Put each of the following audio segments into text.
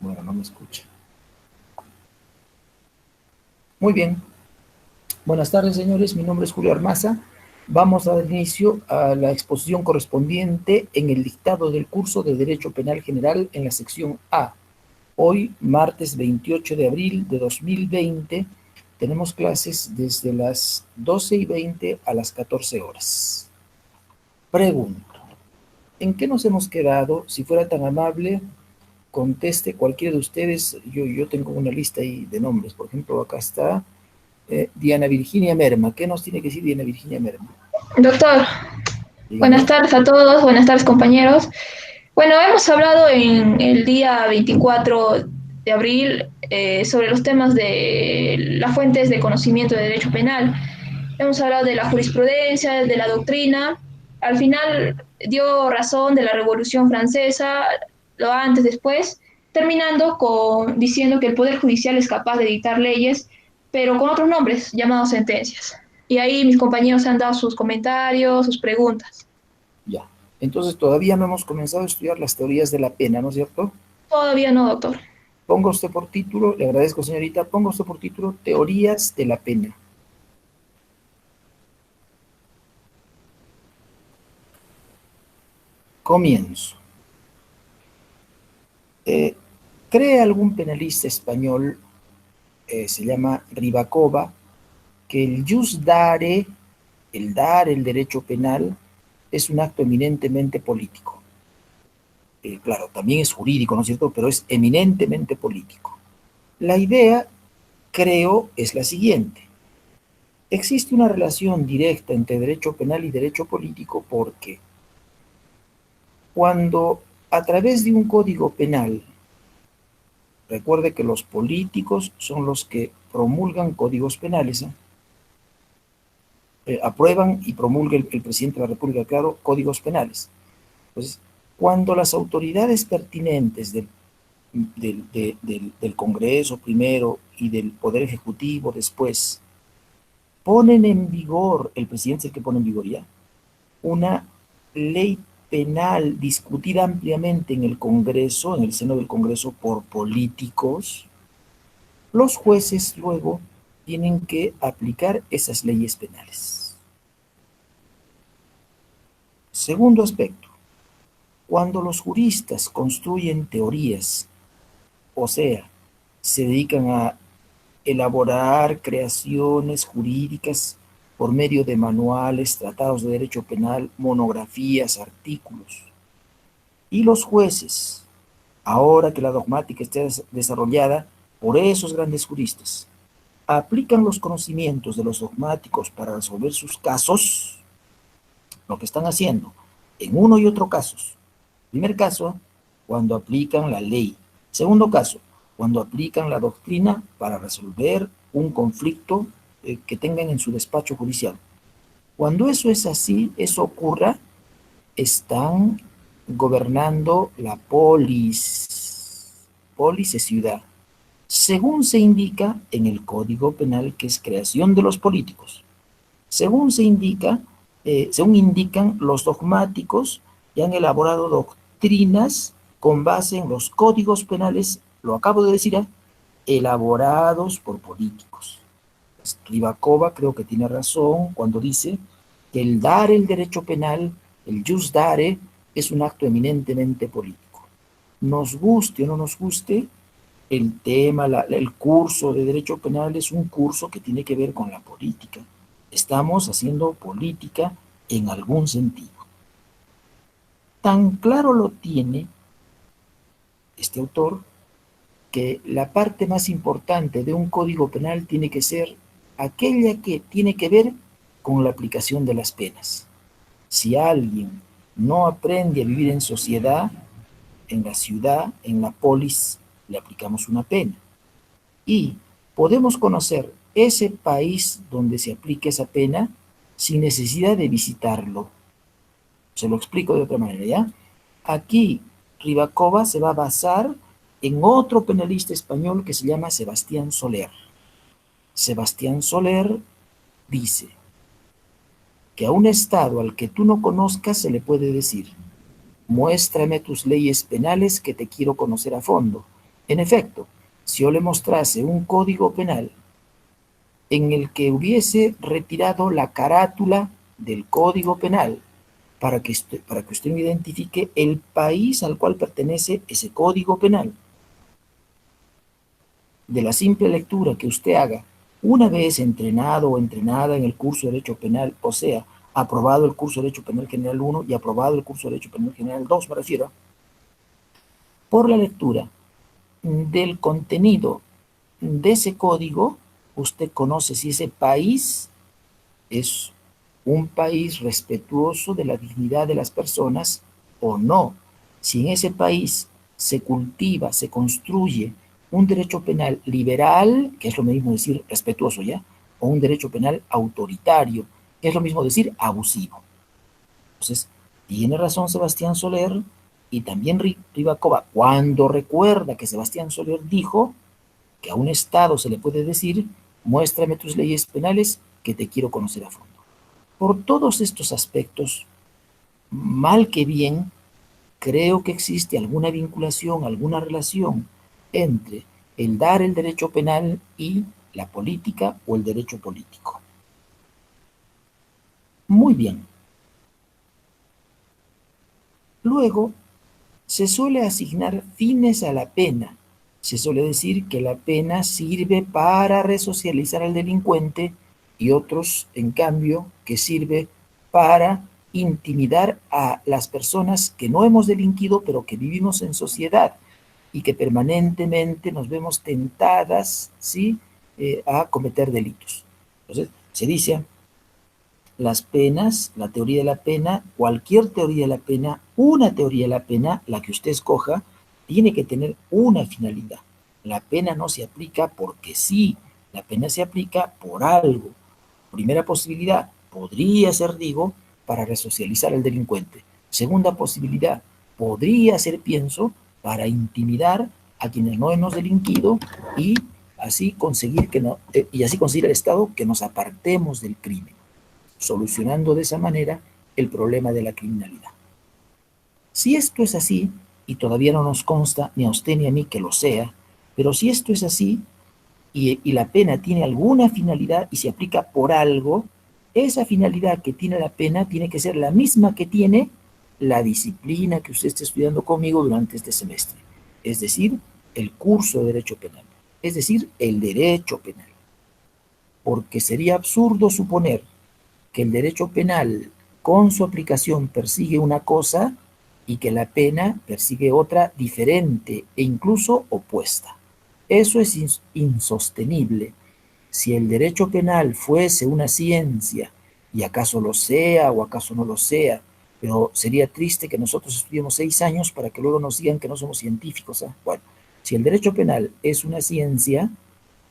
Bueno, no me escucha. Muy bien. Buenas tardes, señores. Mi nombre es Julio Armaza. Vamos a dar inicio a la exposición correspondiente en el dictado del curso de Derecho Penal General en la sección A. Hoy, martes 28 de abril de 2020, tenemos clases desde las 12:20 a las 14 horas. Pregunto, ¿en qué nos hemos quedado? Si fuera tan amable, conteste cualquiera de ustedes. Yo tengo una lista ahí de nombres. Por ejemplo, acá está Diana Virginia Merma. ¿Qué nos tiene que decir Diana Virginia Merma? Doctor, buenas Dígame. tardes a todos, buenas tardes compañeros. Bueno, hemos hablado en el día 24 de abril sobre los temas de las fuentes de conocimiento de derecho penal. Hemos hablado de la jurisprudencia, de la doctrina. Al final dio razón de la Revolución Francesa, lo antes, después, terminando con diciendo que el Poder Judicial es capaz de dictar leyes, pero con otros nombres, llamados sentencias. Y ahí mis compañeros han dado sus comentarios, sus preguntas. Ya. Entonces todavía no hemos comenzado a estudiar las teorías de la pena, ¿no es cierto? Todavía no, doctor. Ponga usted por título, le agradezco señorita, ponga usted por título Teorías de la pena. Comienzo. Eh, ¿Cree algún penalista español, se llama Ribacova, que el jus dare, el dar el derecho penal, es un acto eminentemente político? Claro, también es jurídico, ¿no es cierto? Pero es eminentemente político. La idea, creo, es la siguiente. Existe una relación directa entre derecho penal y derecho político porque cuando a través de un código penal, recuerde que los políticos son los que promulgan códigos penales, aprueban y promulga el presidente de la República, claro, códigos penales. Entonces, cuando las autoridades pertinentes del Congreso primero y del Poder Ejecutivo después ponen en vigor, el presidente es el que pone en vigor ya, una ley penal discutida ampliamente en el Congreso, en el seno del Congreso por políticos, los jueces luego tienen que aplicar esas leyes penales. Segundo aspecto, cuando los juristas construyen teorías, o sea, se dedican a elaborar creaciones jurídicas por medio de manuales, tratados de derecho penal, monografías, artículos. Y los jueces, ahora que la dogmática está desarrollada por esos grandes juristas, aplican los conocimientos de los dogmáticos para resolver sus casos, lo que están haciendo en uno y otro casos. Primer caso, cuando aplican la ley. Segundo caso, cuando aplican la doctrina para resolver un conflicto que tengan en su despacho judicial. Cuando eso es así, eso ocurra, están gobernando la polis. Polis es ciudad. Según se indica en el Código Penal, que es creación de los políticos. Según se indica, según indican los dogmáticos, y han elaborado doctrinas con base en los códigos penales, lo acabo de decir, elaborados por políticos. Ribakova creo que tiene razón cuando dice que el dar el derecho penal, el jus dare, es un acto eminentemente político. Nos guste o no nos guste, el tema, el curso de derecho penal es un curso que tiene que ver con la política. Estamos haciendo política en algún sentido. Tan claro lo tiene este autor que la parte más importante de un código penal tiene que ser aquella que tiene que ver con la aplicación de las penas. Si alguien no aprende a vivir en sociedad, en la ciudad, en la polis, le aplicamos una pena. Y podemos conocer ese país donde se aplica esa pena sin necesidad de visitarlo. Se lo explico de otra manera, ¿ya? Aquí Ribakova se va a basar en otro penalista español que se llama Sebastián Soler. Sebastián Soler dice que a un Estado al que tú no conozcas se le puede decir: muéstrame tus leyes penales que te quiero conocer a fondo. En efecto, si yo le mostrase un código penal en el que hubiese retirado la carátula del código penal para que usted me identifique el país al cual pertenece ese código penal, de la simple lectura que usted haga, una vez entrenado o entrenada en el curso de Derecho Penal, o sea, aprobado el curso de Derecho Penal General 1 y aprobado el curso de Derecho Penal General 2, me refiero, por la lectura del contenido de ese código, usted conoce si ese país es un país respetuoso de la dignidad de las personas o no. Si en ese país se cultiva, se construye un derecho penal liberal, que es lo mismo decir respetuoso ya, o un derecho penal autoritario, que es lo mismo decir abusivo. Entonces, tiene razón Sebastián Soler y también Rivacova cuando recuerda que Sebastián Soler dijo que a un Estado se le puede decir, muéstrame tus leyes penales que te quiero conocer a fondo. Por todos estos aspectos, mal que bien, creo que existe alguna vinculación, alguna relación entre el dar el derecho penal y la política o el derecho político. Muy bien. Luego, se suele asignar fines a la pena. Se suele decir que la pena sirve para resocializar al delincuente y otros, en cambio, que sirve para intimidar a las personas que no hemos delinquido, pero que vivimos en sociedad y que permanentemente nos vemos tentadas, ¿sí?, a cometer delitos. Entonces, se dice las penas, la teoría de la pena, cualquier teoría de la pena, una teoría de la pena, la que usted escoja, tiene que tener una finalidad. La pena no se aplica porque sí, la pena se aplica por algo. Primera posibilidad, podría ser, digo, para resocializar al delincuente. Segunda posibilidad, podría ser, pienso, para intimidar a quienes no hemos delinquido y así conseguir y así conseguir al Estado que nos apartemos del crimen, solucionando de esa manera el problema de la criminalidad. Si esto es así, y todavía no nos consta ni a usted ni a mí que lo sea, pero si esto es así, y la pena tiene alguna finalidad y se aplica por algo, esa finalidad que tiene la pena tiene que ser la misma que tiene la disciplina que usted está estudiando conmigo durante este semestre, es decir, el curso de Derecho Penal, es decir, el derecho penal. Porque sería absurdo suponer que el derecho penal con su aplicación persigue una cosa y que la pena persigue otra diferente e incluso opuesta. Eso es insostenible. Si el derecho penal fuese una ciencia, y acaso lo sea o acaso no lo sea, pero sería triste que nosotros estudiemos 6 años para que luego nos digan que no somos científicos, ¿eh? Bueno, si el derecho penal es una ciencia,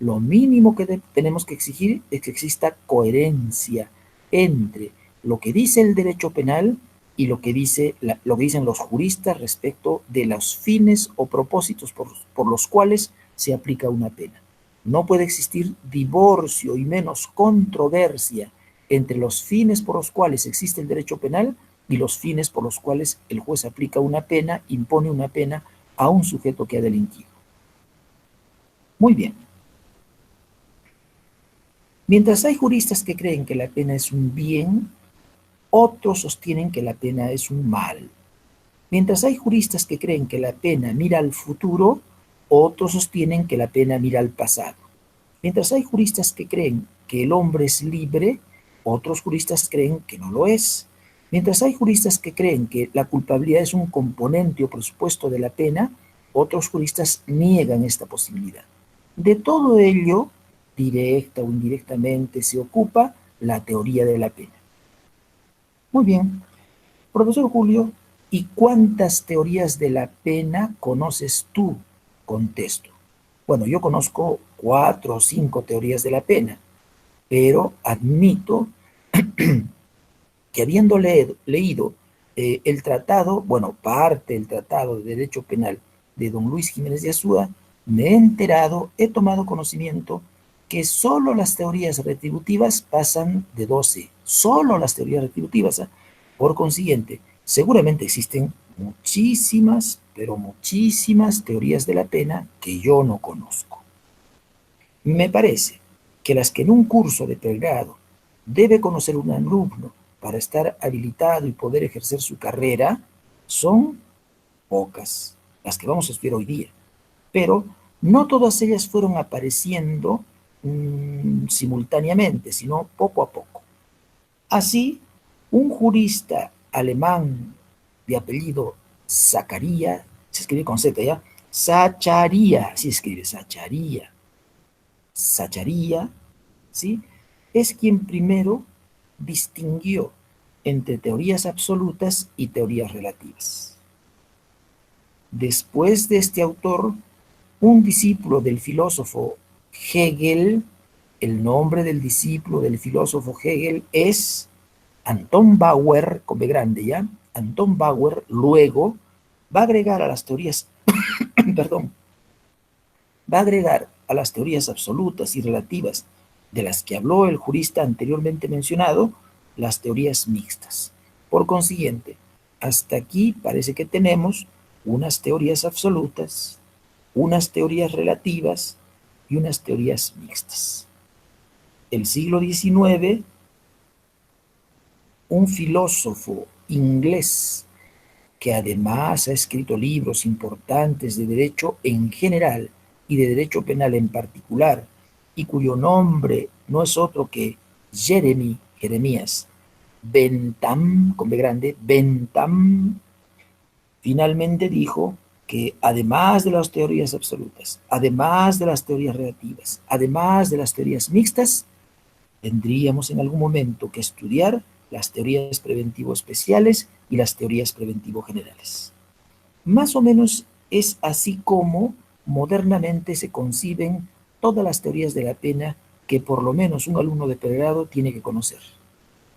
lo mínimo que tenemos que exigir es que exista coherencia entre lo que dice el derecho penal y lo que dicen los juristas respecto de los fines o propósitos por los cuales se aplica una pena. No puede existir divorcio y menos controversia entre los fines por los cuales existe el derecho penal y los fines por los cuales el juez aplica una pena, impone una pena a un sujeto que ha delinquido. Muy bien. Mientras hay juristas que creen que la pena es un bien, otros sostienen que la pena es un mal. Mientras hay juristas que creen que la pena mira al futuro, otros sostienen que la pena mira al pasado. Mientras hay juristas que creen que el hombre es libre, otros juristas creen que no lo es. Mientras hay juristas que creen que la culpabilidad es un componente o presupuesto de la pena, otros juristas niegan esta posibilidad. De todo ello, directa o indirectamente, se ocupa la teoría de la pena. Muy bien. Profesor Julio, ¿y cuántas teorías de la pena conoces tú? Contesto. Bueno, yo conozco 4 o 5 teorías de la pena, pero admito que habiendo leído el tratado, bueno, parte del tratado de Derecho Penal de don Luis Jiménez de Azúa, me he enterado, he tomado conocimiento que solo las teorías retributivas pasan de 12, solo las teorías retributivas. Por consiguiente, seguramente existen muchísimas, pero muchísimas teorías de la pena que yo no conozco. Me parece que las que en un curso de pregrado debe conocer un alumno para estar habilitado y poder ejercer su carrera son pocas, las que vamos a estudiar hoy día. Pero no todas ellas fueron apareciendo simultáneamente, sino poco a poco. Así, un jurista alemán de apellido Zacarías, se escribe con Z, ¿ya? Zacharía, se escribe Zacharía. Zacharía, ¿sí? Es quien primero distinguió entre teorías absolutas y teorías relativas. Después de este autor, un discípulo del filósofo Hegel, el nombre del discípulo del filósofo Hegel es Anton Bauer, con B grande, ¿ya? Anton Bauer luego va a agregar a las teorías, perdón, va a agregar a las teorías absolutas y relativas de las que habló el jurista anteriormente mencionado, las teorías mixtas. Por consiguiente, hasta aquí parece que tenemos unas teorías absolutas, unas teorías relativas y unas teorías mixtas. El siglo XIX, un filósofo inglés que además ha escrito libros importantes de derecho en general y de derecho penal en particular, y cuyo nombre no es otro que Jeremías Bentham, con B grande, Bentham, finalmente dijo que además de las teorías absolutas, además de las teorías relativas, además de las teorías mixtas, tendríamos en algún momento que estudiar las teorías preventivo especiales y las teorías preventivo generales. Más o menos es así como modernamente se conciben todas las teorías de la pena que por lo menos un alumno de pregrado tiene que conocer.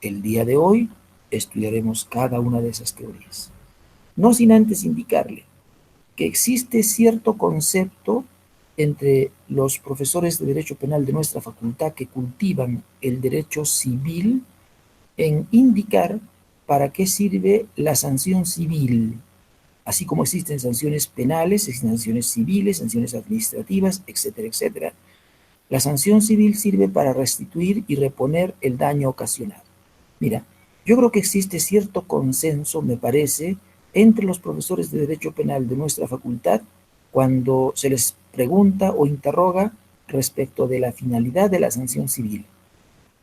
El día de hoy estudiaremos cada una de esas teorías. No sin antes indicarle que existe cierto concepto entre los profesores de Derecho Penal de nuestra facultad que cultivan el derecho civil en indicar para qué sirve la sanción civil. Así como existen sanciones penales, existen sanciones civiles, sanciones administrativas, etcétera, etcétera. La sanción civil sirve para restituir y reponer el daño ocasionado. Mira, yo creo que existe cierto consenso, me parece, entre los profesores de Derecho Penal de nuestra facultad cuando se les pregunta o interroga respecto de la finalidad de la sanción civil.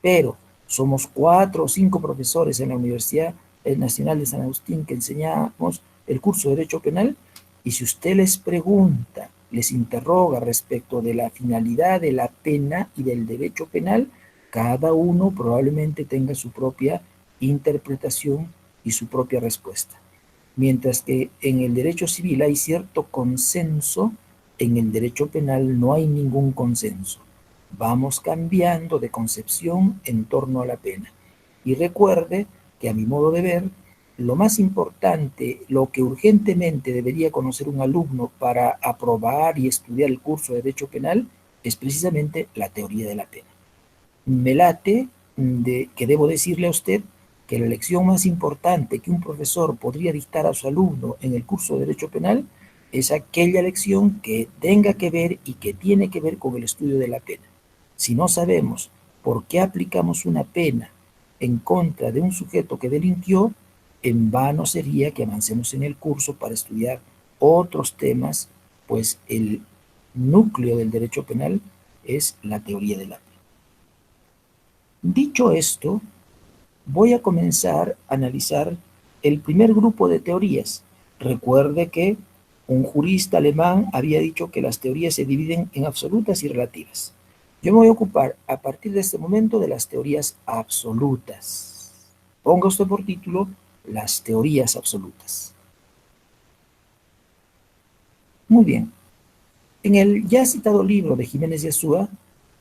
Pero somos 4 o 5 profesores en la Universidad Nacional de San Agustín que enseñamos el curso de Derecho Penal, y si usted les pregunta, les interroga respecto de la finalidad de la pena y del derecho penal, cada uno probablemente tenga su propia interpretación y su propia respuesta. Mientras que en el derecho civil hay cierto consenso, en el derecho penal no hay ningún consenso. Vamos cambiando de concepción en torno a la pena. Y recuerde que a mi modo de ver, lo más importante, lo que urgentemente debería conocer un alumno para aprobar y estudiar el curso de Derecho Penal es precisamente la teoría de la pena. Me late que debo decirle a usted que la lección más importante que un profesor podría dictar a su alumno en el curso de Derecho Penal es aquella lección que tenga que ver y que tiene que ver con el estudio de la pena. Si no sabemos por qué aplicamos una pena en contra de un sujeto que delinquió, en vano sería que avancemos en el curso para estudiar otros temas, pues el núcleo del derecho penal es la teoría de la pena. Dicho esto, voy a comenzar a analizar el primer grupo de teorías. Recuerde que un jurista alemán había dicho que las teorías se dividen en absolutas y relativas. Yo me voy a ocupar a partir de este momento de las teorías absolutas. Ponga usted por título las teorías absolutas. Muy bien. En el ya citado libro de Jiménez de Azúa,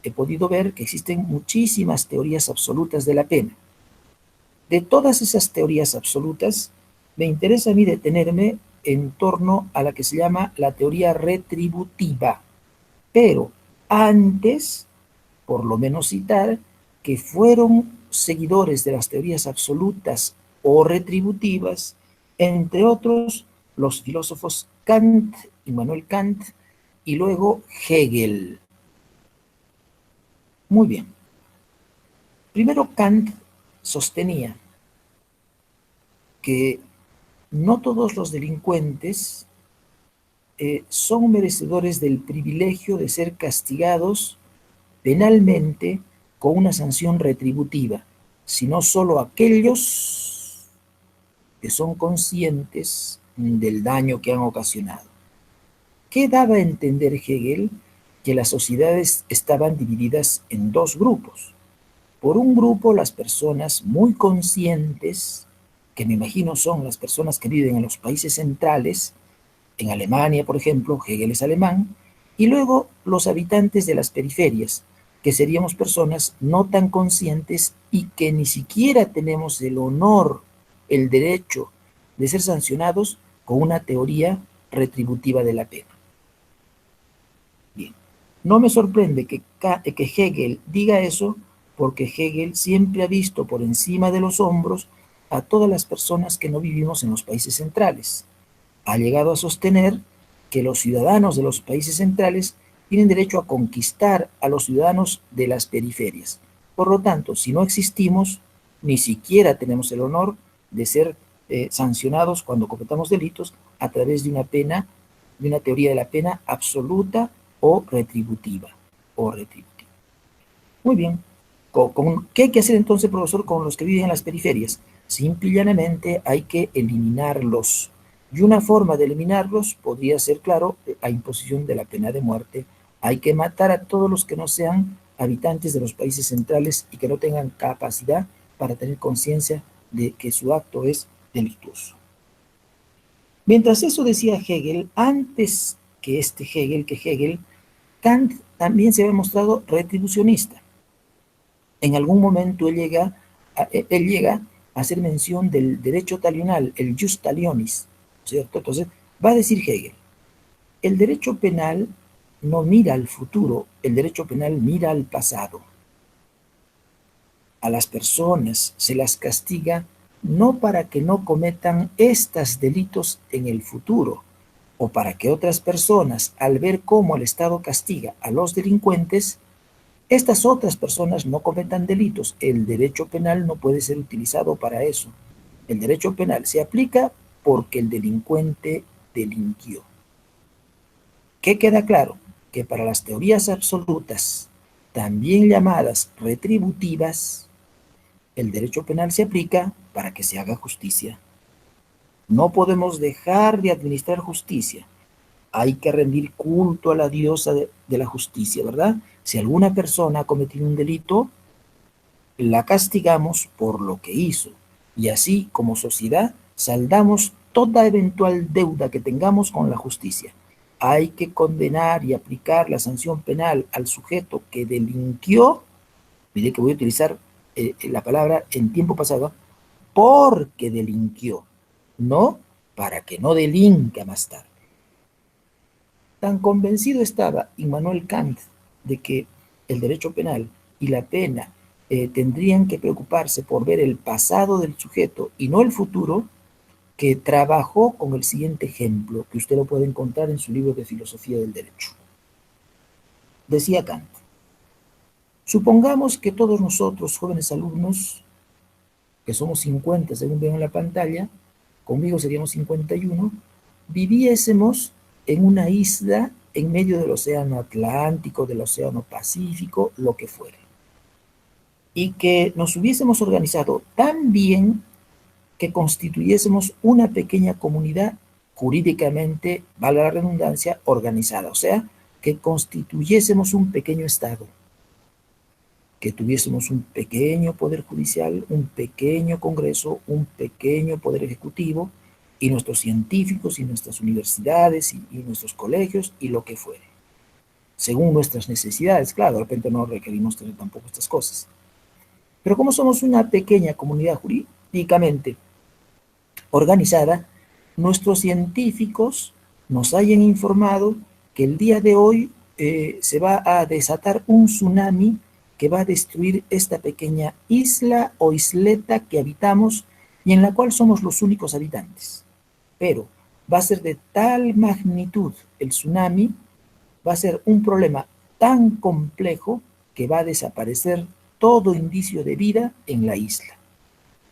he podido ver que existen muchísimas teorías absolutas de la pena. De todas esas teorías absolutas, me interesa a mí detenerme en torno a la que se llama la teoría retributiva. Pero antes, por lo menos citar, que fueron seguidores de las teorías absolutas o retributivas, entre otros, los filósofos Kant, Immanuel Kant, y luego Hegel. Muy bien. Primero Kant sostenía que no todos los delincuentes son merecedores del privilegio de ser castigados penalmente con una sanción retributiva, sino solo aquellos que son conscientes del daño que han ocasionado. ¿Qué daba a entender Hegel? Que las sociedades estaban divididas en dos grupos. Por un grupo, las personas muy conscientes, que me imagino son las personas que viven en los países centrales, en Alemania, por ejemplo, Hegel es alemán, y luego los habitantes de las periferias, que seríamos personas no tan conscientes y que ni siquiera tenemos el honor, el derecho de ser sancionados con una teoría retributiva de la pena. Bien, no me sorprende que Hegel diga eso, porque Hegel siempre ha visto por encima de los hombros a todas las personas que no vivimos en los países centrales. Ha llegado a sostener que los ciudadanos de los países centrales tienen derecho a conquistar a los ciudadanos de las periferias. Por lo tanto, si no existimos, ni siquiera tenemos el honor de ser sancionados cuando cometamos delitos a través de una pena, de una teoría de la pena absoluta o retributiva. Muy bien. ¿Qué hay que hacer entonces, profesor, con los que viven en las periferias? Simple y llanamente hay que eliminarlos. Y una forma de eliminarlos podría ser, claro, la imposición de la pena de muerte. Hay que matar a todos los que no sean habitantes de los países centrales y que no tengan capacidad para tener conciencia de que su acto es delictuoso. Mientras eso decía Hegel, antes que Hegel, Kant también se había mostrado retribucionista. En algún momento él llega a hacer mención del derecho talional, el jus talionis, ¿cierto? Entonces, va a decir Hegel, el derecho penal no mira al futuro, el derecho penal mira al pasado. A las personas se las castiga no para que no cometan estos delitos en el futuro, o para que otras personas, al ver cómo el Estado castiga a los delincuentes, estas otras personas no cometan delitos. El derecho penal no puede ser utilizado para eso. El derecho penal se aplica porque el delincuente delinquió. ¿Qué queda claro? Que para las teorías absolutas, también llamadas retributivas, el derecho penal se aplica para que se haga justicia. No podemos dejar de administrar justicia. Hay que rendir culto a la diosa de la justicia, ¿verdad? Si alguna persona ha cometido un delito, la castigamos por lo que hizo. Y así, como sociedad, saldamos toda eventual deuda que tengamos con la justicia. Hay que condenar y aplicar la sanción penal al sujeto que delinquió, mire que voy a utilizar la palabra en tiempo pasado, porque delinquió, no para que no delinca más tarde. Tan convencido estaba Immanuel Kant de que el derecho penal y la pena tendrían que preocuparse por ver el pasado del sujeto y no el futuro, que trabajó con el siguiente ejemplo, que usted lo puede encontrar en su libro de Filosofía del Derecho. Decía Kant, supongamos que todos nosotros, jóvenes alumnos, que somos 50 según ven en la pantalla, conmigo seríamos 51, viviésemos en una isla en medio del océano Atlántico, del océano Pacífico, lo que fuere. Y que nos hubiésemos organizado tan bien que constituyésemos una pequeña comunidad jurídicamente, valga la redundancia, organizada. O sea, que constituyésemos un pequeño Estado, que tuviésemos un pequeño poder judicial, un pequeño Congreso, un pequeño poder ejecutivo, y nuestros científicos y nuestras universidades y nuestros colegios y lo que fuere. Según nuestras necesidades, claro, de repente no requerimos tener tampoco estas cosas. Pero como somos una pequeña comunidad jurídicamente organizada, nuestros científicos nos hayan informado que el día de hoy se va a desatar un tsunami que va a destruir esta pequeña isla o isleta que habitamos y en la cual somos los únicos habitantes. Pero va a ser de tal magnitud el tsunami, va a ser un problema tan complejo que va a desaparecer todo indicio de vida en la isla.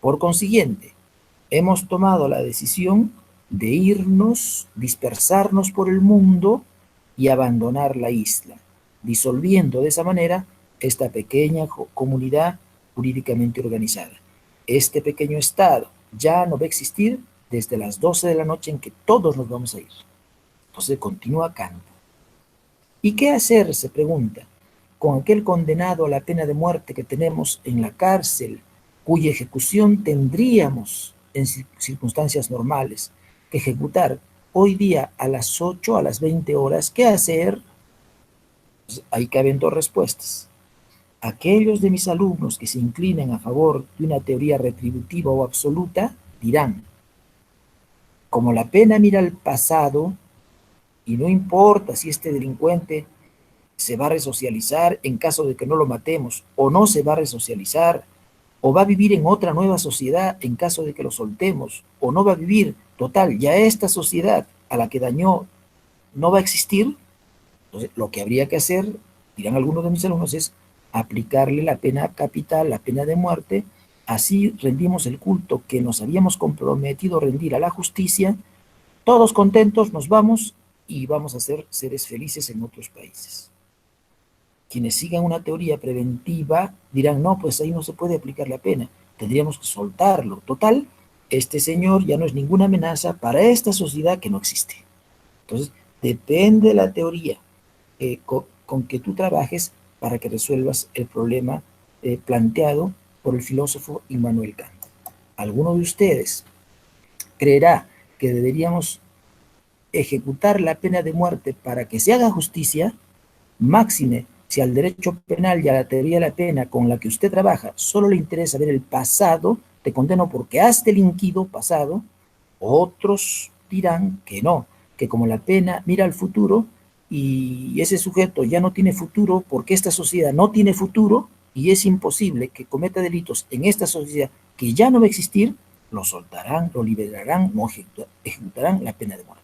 Por consiguiente, hemos tomado la decisión de irnos, dispersarnos por el mundo y abandonar la isla, disolviendo de esa manera esta pequeña comunidad jurídicamente organizada. Este pequeño estado ya no va a existir desde las 12 de la noche en que todos nos vamos a ir. Entonces continúa Kant. ¿Y qué hacer? Se pregunta, con aquel condenado a la pena de muerte que tenemos en la cárcel, cuya ejecución tendríamos en circunstancias normales que ejecutar hoy día a las 8, a las 20 horas. ¿Qué hacer? Pues ahí caben dos respuestas. Aquellos de mis alumnos que se inclinen a favor de una teoría retributiva o absoluta dirán, como la pena mira al pasado y no importa si este delincuente se va a resocializar en caso de que no lo matemos, o no se va a resocializar, o va a vivir en otra nueva sociedad en caso de que lo soltemos, o no va a vivir, total, ya esta sociedad a la que dañó no va a existir. Entonces, lo que habría que hacer, dirán algunos de mis alumnos, es aplicarle la pena capital, la pena de muerte, así rendimos el culto que nos habíamos comprometido a rendir a la justicia, todos contentos, nos vamos y vamos a ser seres felices en otros países. Quienes sigan una teoría preventiva dirán, no, pues ahí no se puede aplicar la pena, tendríamos que soltarlo. Total, este señor ya no es ninguna amenaza para esta sociedad que no existe. Entonces, depende de la teoría con que tú trabajes para que resuelvas el problema planteado por el filósofo Immanuel Kant. ¿Alguno de ustedes creerá que deberíamos ejecutar la pena de muerte para que se haga justicia? Máxime si al derecho penal y a la teoría de la pena con la que usted trabaja solo le interesa ver el pasado, te condeno porque has delinquido pasado, otros dirán que no, que como la pena mira al futuro y ese sujeto ya no tiene futuro porque esta sociedad no tiene futuro y es imposible que cometa delitos en esta sociedad que ya no va a existir, lo soltarán, lo liberarán, no ejecutarán la pena de muerte.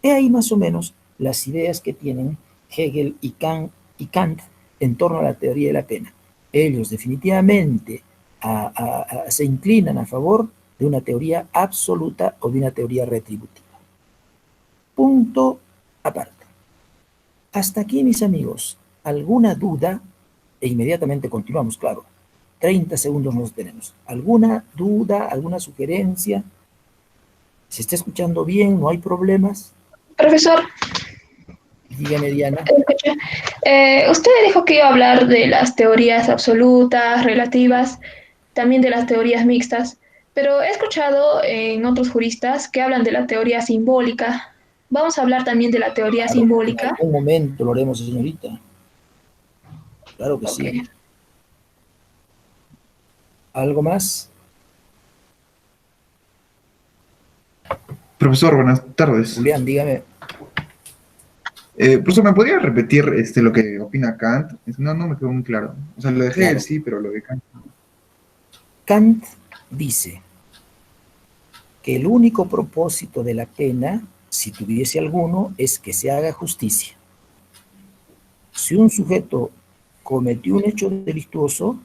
He ahí más o menos las ideas que tienen Hegel y Kant en torno a la teoría de la pena. Ellos definitivamente se inclinan a favor de una teoría absoluta o de una teoría retributiva. Punto aparte. Hasta aquí, mis amigos, ¿alguna duda? E inmediatamente continuamos, claro. 30 segundos nos tenemos. ¿Alguna duda, alguna sugerencia? ¿Se está escuchando bien? ¿No hay problemas? Profesor, Dígame, Diana. usted dijo que iba a hablar de las teorías absolutas, relativas, también de las teorías mixtas, pero he escuchado en otros juristas que hablan de la teoría simbólica. Vamos a hablar también de la teoría Claro, en simbólica. algún momento lo haremos, señorita. Claro que Ok. sí. ¿Algo más? Profesor, buenas tardes. Julián, dígame. Profesor, ¿me podría repetir lo que opina Kant? No me quedó muy claro. O sea, lo de Hegel Claro. sí, pero lo de Kant. Kant dice que el único propósito de la pena, si tuviese alguno, es que se haga justicia. Si un sujeto cometió un hecho delictuoso,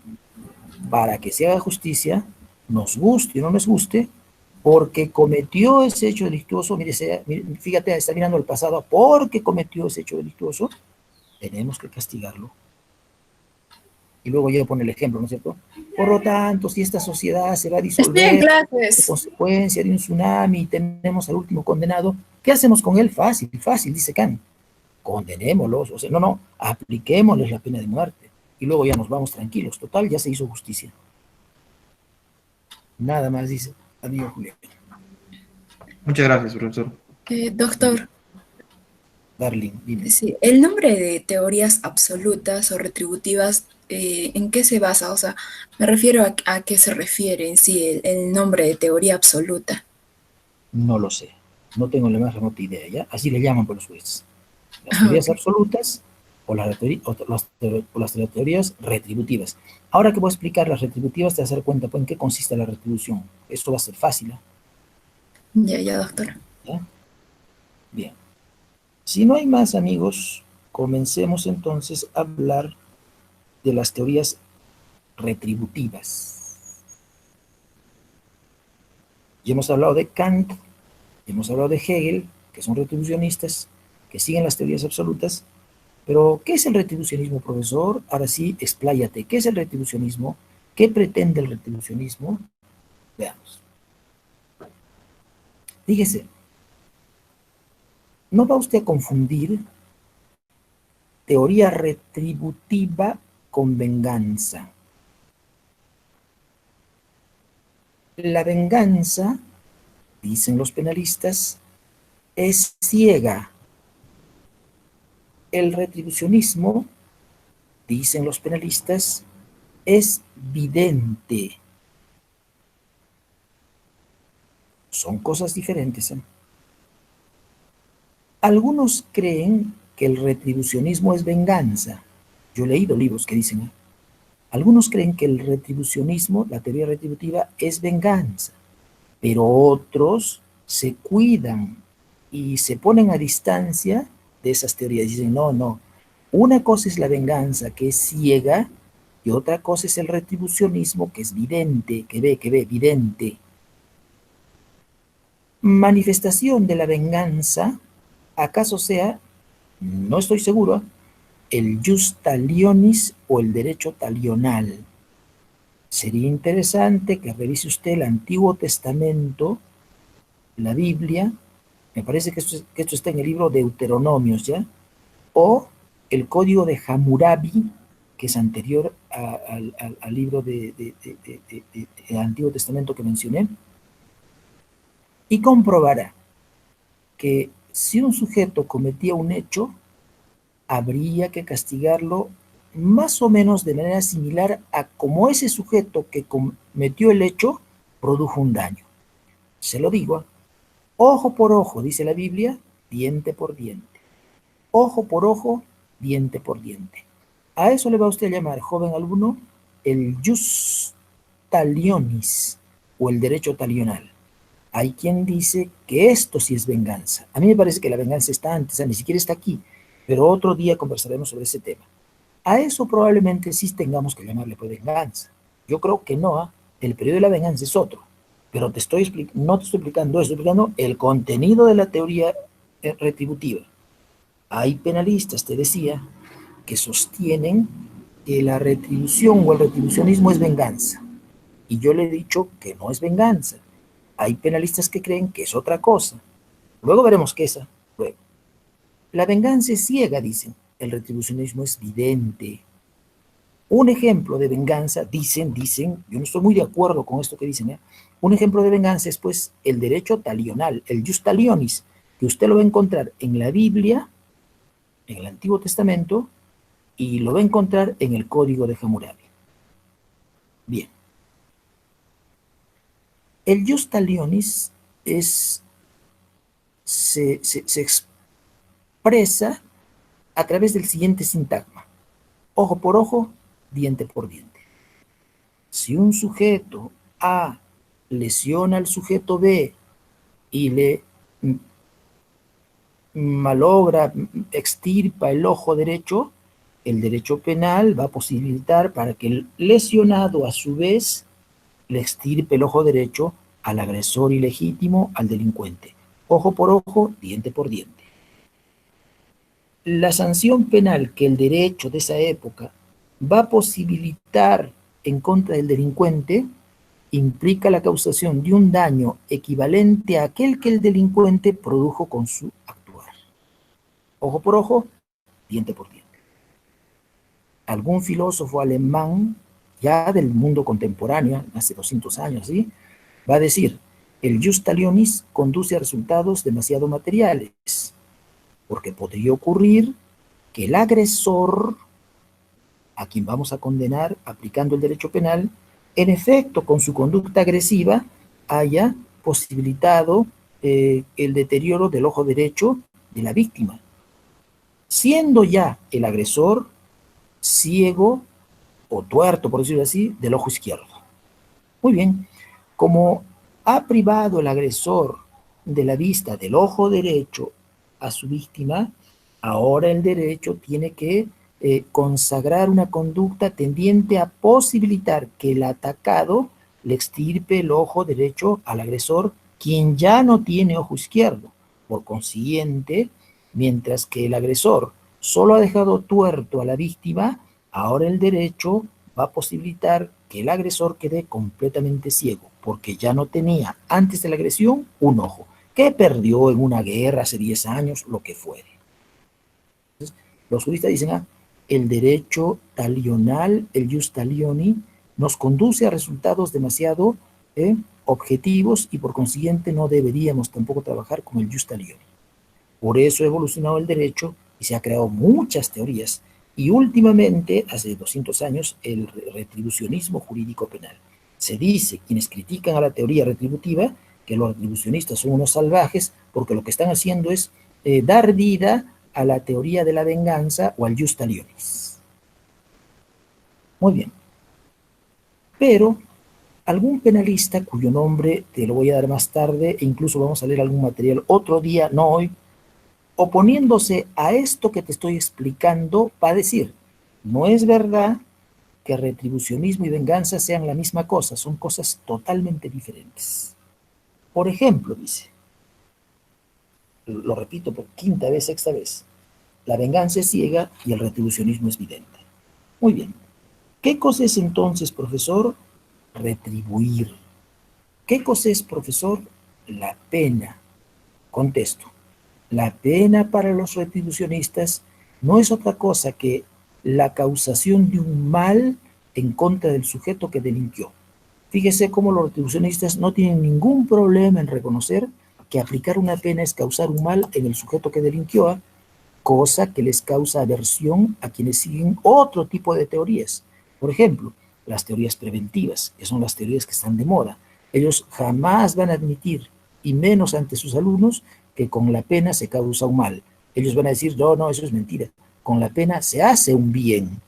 para que se haga justicia, nos guste o no nos guste, porque cometió ese hecho delictuoso, mire, fíjate, está mirando el pasado, porque cometió ese hecho delictuoso, tenemos que castigarlo. Y luego ya pone el ejemplo, ¿no es cierto? Por lo tanto, si esta sociedad se va a disolver a consecuencia de un tsunami y tenemos al último condenado, ¿qué hacemos con él? Fácil, dice Kant. Condenémoslos, o sea, no, apliquémosles la pena de muerte. Y luego ya nos vamos tranquilos. Total, ya se hizo justicia. Nada más dice. Adiós, Julián. Muchas gracias, profesor. Doctor, Darling, dime. sí, el nombre de teorías absolutas o retributivas, ¿en qué se basa? O sea, me refiero a qué se refiere en sí el nombre de teoría absoluta. No lo sé. No tengo la más remota idea, ¿ya? Así le llaman por los jueces. Las teorías absolutas o las teorías retributivas. Ahora que voy a explicar las retributivas, te vas a dar cuenta pues, en qué consiste la retribución. Esto va a ser fácil. Ya, doctor. ¿Ya? Bien, si no hay más, amigos, comencemos entonces a hablar de las teorías retributivas. Ya hemos hablado de Kant, hemos hablado de Hegel, que son retribucionistas, que siguen las teorías absolutas. Pero, ¿qué es el retribucionismo, profesor? Ahora sí, expláyate. ¿Qué es el retribucionismo? ¿Qué pretende el retribucionismo? Veamos. Fíjese, no va usted a confundir teoría retributiva con venganza. La venganza, dicen los penalistas, es ciega. El retribucionismo, dicen los penalistas, es vidente. Son cosas diferentes, ¿eh? Algunos creen que el retribucionismo es venganza. Yo he leído libros que dicen, ¿eh? Algunos creen que el retribucionismo, la teoría retributiva, es venganza, pero otros se cuidan y se ponen a distancia de esas teorías. Dicen, no, no, una cosa es la venganza, que es ciega, y otra cosa es el retribucionismo, que es vidente, que ve, vidente. Manifestación de la venganza, acaso sea, no estoy seguro, el jus talionis o el derecho talional. Sería interesante que revise usted el Antiguo Testamento, la Biblia, me parece que esto está en el libro de Deuteronomios, ¿ya? O el Código de Hammurabi, que es anterior al libro del Antiguo Testamento que mencioné, y comprobará que si un sujeto cometía un hecho, habría que castigarlo más o menos de manera similar a como ese sujeto que cometió el hecho produjo un daño. Se lo digo, ojo por ojo, dice la Biblia, diente por diente. Ojo por ojo, diente por diente. A eso le va usted a llamar, joven alumno, el jus talionis o el derecho talional. Hay quien dice que esto sí es venganza. A mí me parece que la venganza está antes, ni siquiera está aquí, pero otro día conversaremos sobre ese tema. A eso probablemente sí tengamos que llamarle pues venganza. Yo creo que no, ¿eh? El periodo de la venganza es otro, pero no te estoy explicando eso, estoy explicando el contenido de la teoría retributiva. Hay penalistas, te decía, que sostienen que la retribución o el retribucionismo es venganza. Y yo le he dicho que no es venganza. Hay penalistas que creen que es otra cosa. Luego veremos qué es. Luego. La venganza es ciega, dicen. El retribucionismo es vidente. Un ejemplo de venganza, dicen, yo no estoy muy de acuerdo con esto que dicen, ¿eh? Un ejemplo de venganza es pues el derecho talional, el jus talionis, que usted lo va a encontrar en la Biblia, en el Antiguo Testamento, y lo va a encontrar en el Código de Hammurabi. Bien. El jus talionis se expresa a través del siguiente sintagma: ojo por ojo, diente por diente. Si un sujeto A lesiona al sujeto B y le malogra, extirpa el ojo derecho, el derecho penal va a posibilitar para que el lesionado a su vez le extirpe el ojo derecho al agresor ilegítimo, al delincuente. Ojo por ojo, diente por diente. La sanción penal que el derecho de esa época va a posibilitar en contra del delincuente implica la causación de un daño equivalente a aquel que el delincuente produjo con su actuar. Ojo por ojo, diente por diente. Algún filósofo alemán, ya del mundo contemporáneo, hace 200 años, ¿sí?, va a decir, el jus talionis conduce a resultados demasiado materiales, porque podría ocurrir que el agresor, a quien vamos a condenar aplicando el derecho penal, en efecto, con su conducta agresiva, haya posibilitado el deterioro del ojo derecho de la víctima, siendo ya el agresor ciego o tuerto, por decirlo así, del ojo izquierdo. Muy bien, como ha privado el agresor de la vista del ojo derecho a su víctima, ahora el derecho tiene que consagrar una conducta tendiente a posibilitar que el atacado le extirpe el ojo derecho al agresor, quien ya no tiene ojo izquierdo. Por consiguiente, mientras que el agresor solo ha dejado tuerto a la víctima, ahora el derecho va a posibilitar que el agresor quede completamente ciego, porque ya no tenía antes de la agresión un ojo, que perdió en una guerra hace 10 años, lo que fuere. Entonces, los juristas dicen, el derecho talional, el jus talioni, nos conduce a resultados demasiado objetivos y por consiguiente no deberíamos tampoco trabajar con el jus talioni. Por eso ha evolucionado el derecho y se han creado muchas teorías. Y últimamente, hace 200 años, el retribucionismo jurídico penal. Se dice, quienes critican a la teoría retributiva, que los retribucionistas son unos salvajes porque lo que están haciendo es dar vida a la teoría de la venganza o al jus talionis. Muy bien. Pero algún penalista, cuyo nombre te lo voy a dar más tarde, e incluso vamos a leer algún material otro día, no hoy, oponiéndose a esto que te estoy explicando, va a decir, no es verdad que retribucionismo y venganza sean la misma cosa, son cosas totalmente diferentes. Por ejemplo, dice, lo repito por quinta vez, sexta vez, la venganza es ciega y el retribucionismo es vidente. Muy bien. ¿Qué cosa es entonces, profesor? Retribuir. ¿Qué cosa es, profesor? La pena. Contesto. La pena para los retribucionistas no es otra cosa que la causación de un mal en contra del sujeto que delinquió. Fíjese cómo los retribucionistas no tienen ningún problema en reconocer que aplicar una pena es causar un mal en el sujeto que delinquió, cosa que les causa aversión a quienes siguen otro tipo de teorías. Por ejemplo, las teorías preventivas, que son las teorías que están de moda. Ellos jamás van a admitir, y menos ante sus alumnos, que con la pena se causa un mal. Ellos van a decir, no, no, eso es mentira. Con la pena se hace un bien,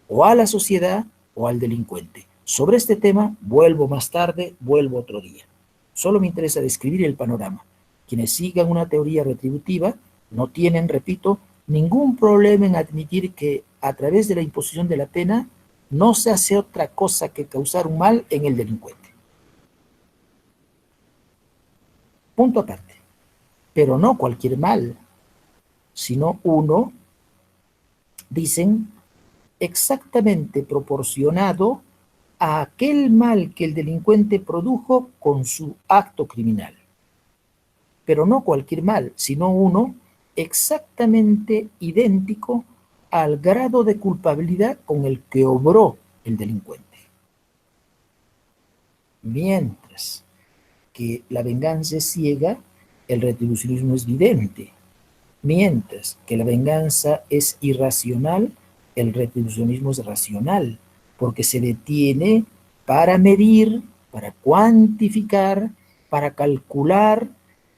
o a la sociedad o al delincuente. Sobre este tema vuelvo más tarde, vuelvo otro día. Solo me interesa describir el panorama. Quienes sigan una teoría retributiva no tienen, repito, ningún problema en admitir que a través de la imposición de la pena no se hace otra cosa que causar un mal en el delincuente. Punto aparte. Pero no cualquier mal, sino uno, dicen, exactamente proporcionado a aquel mal que el delincuente produjo con su acto criminal. Pero no cualquier mal, sino uno exactamente idéntico al grado de culpabilidad con el que obró el delincuente. Mientras que la venganza es ciega, el retribucionismo es vidente. Mientras que la venganza es irracional, el retribucionismo es racional, porque se detiene para medir, para cuantificar, para calcular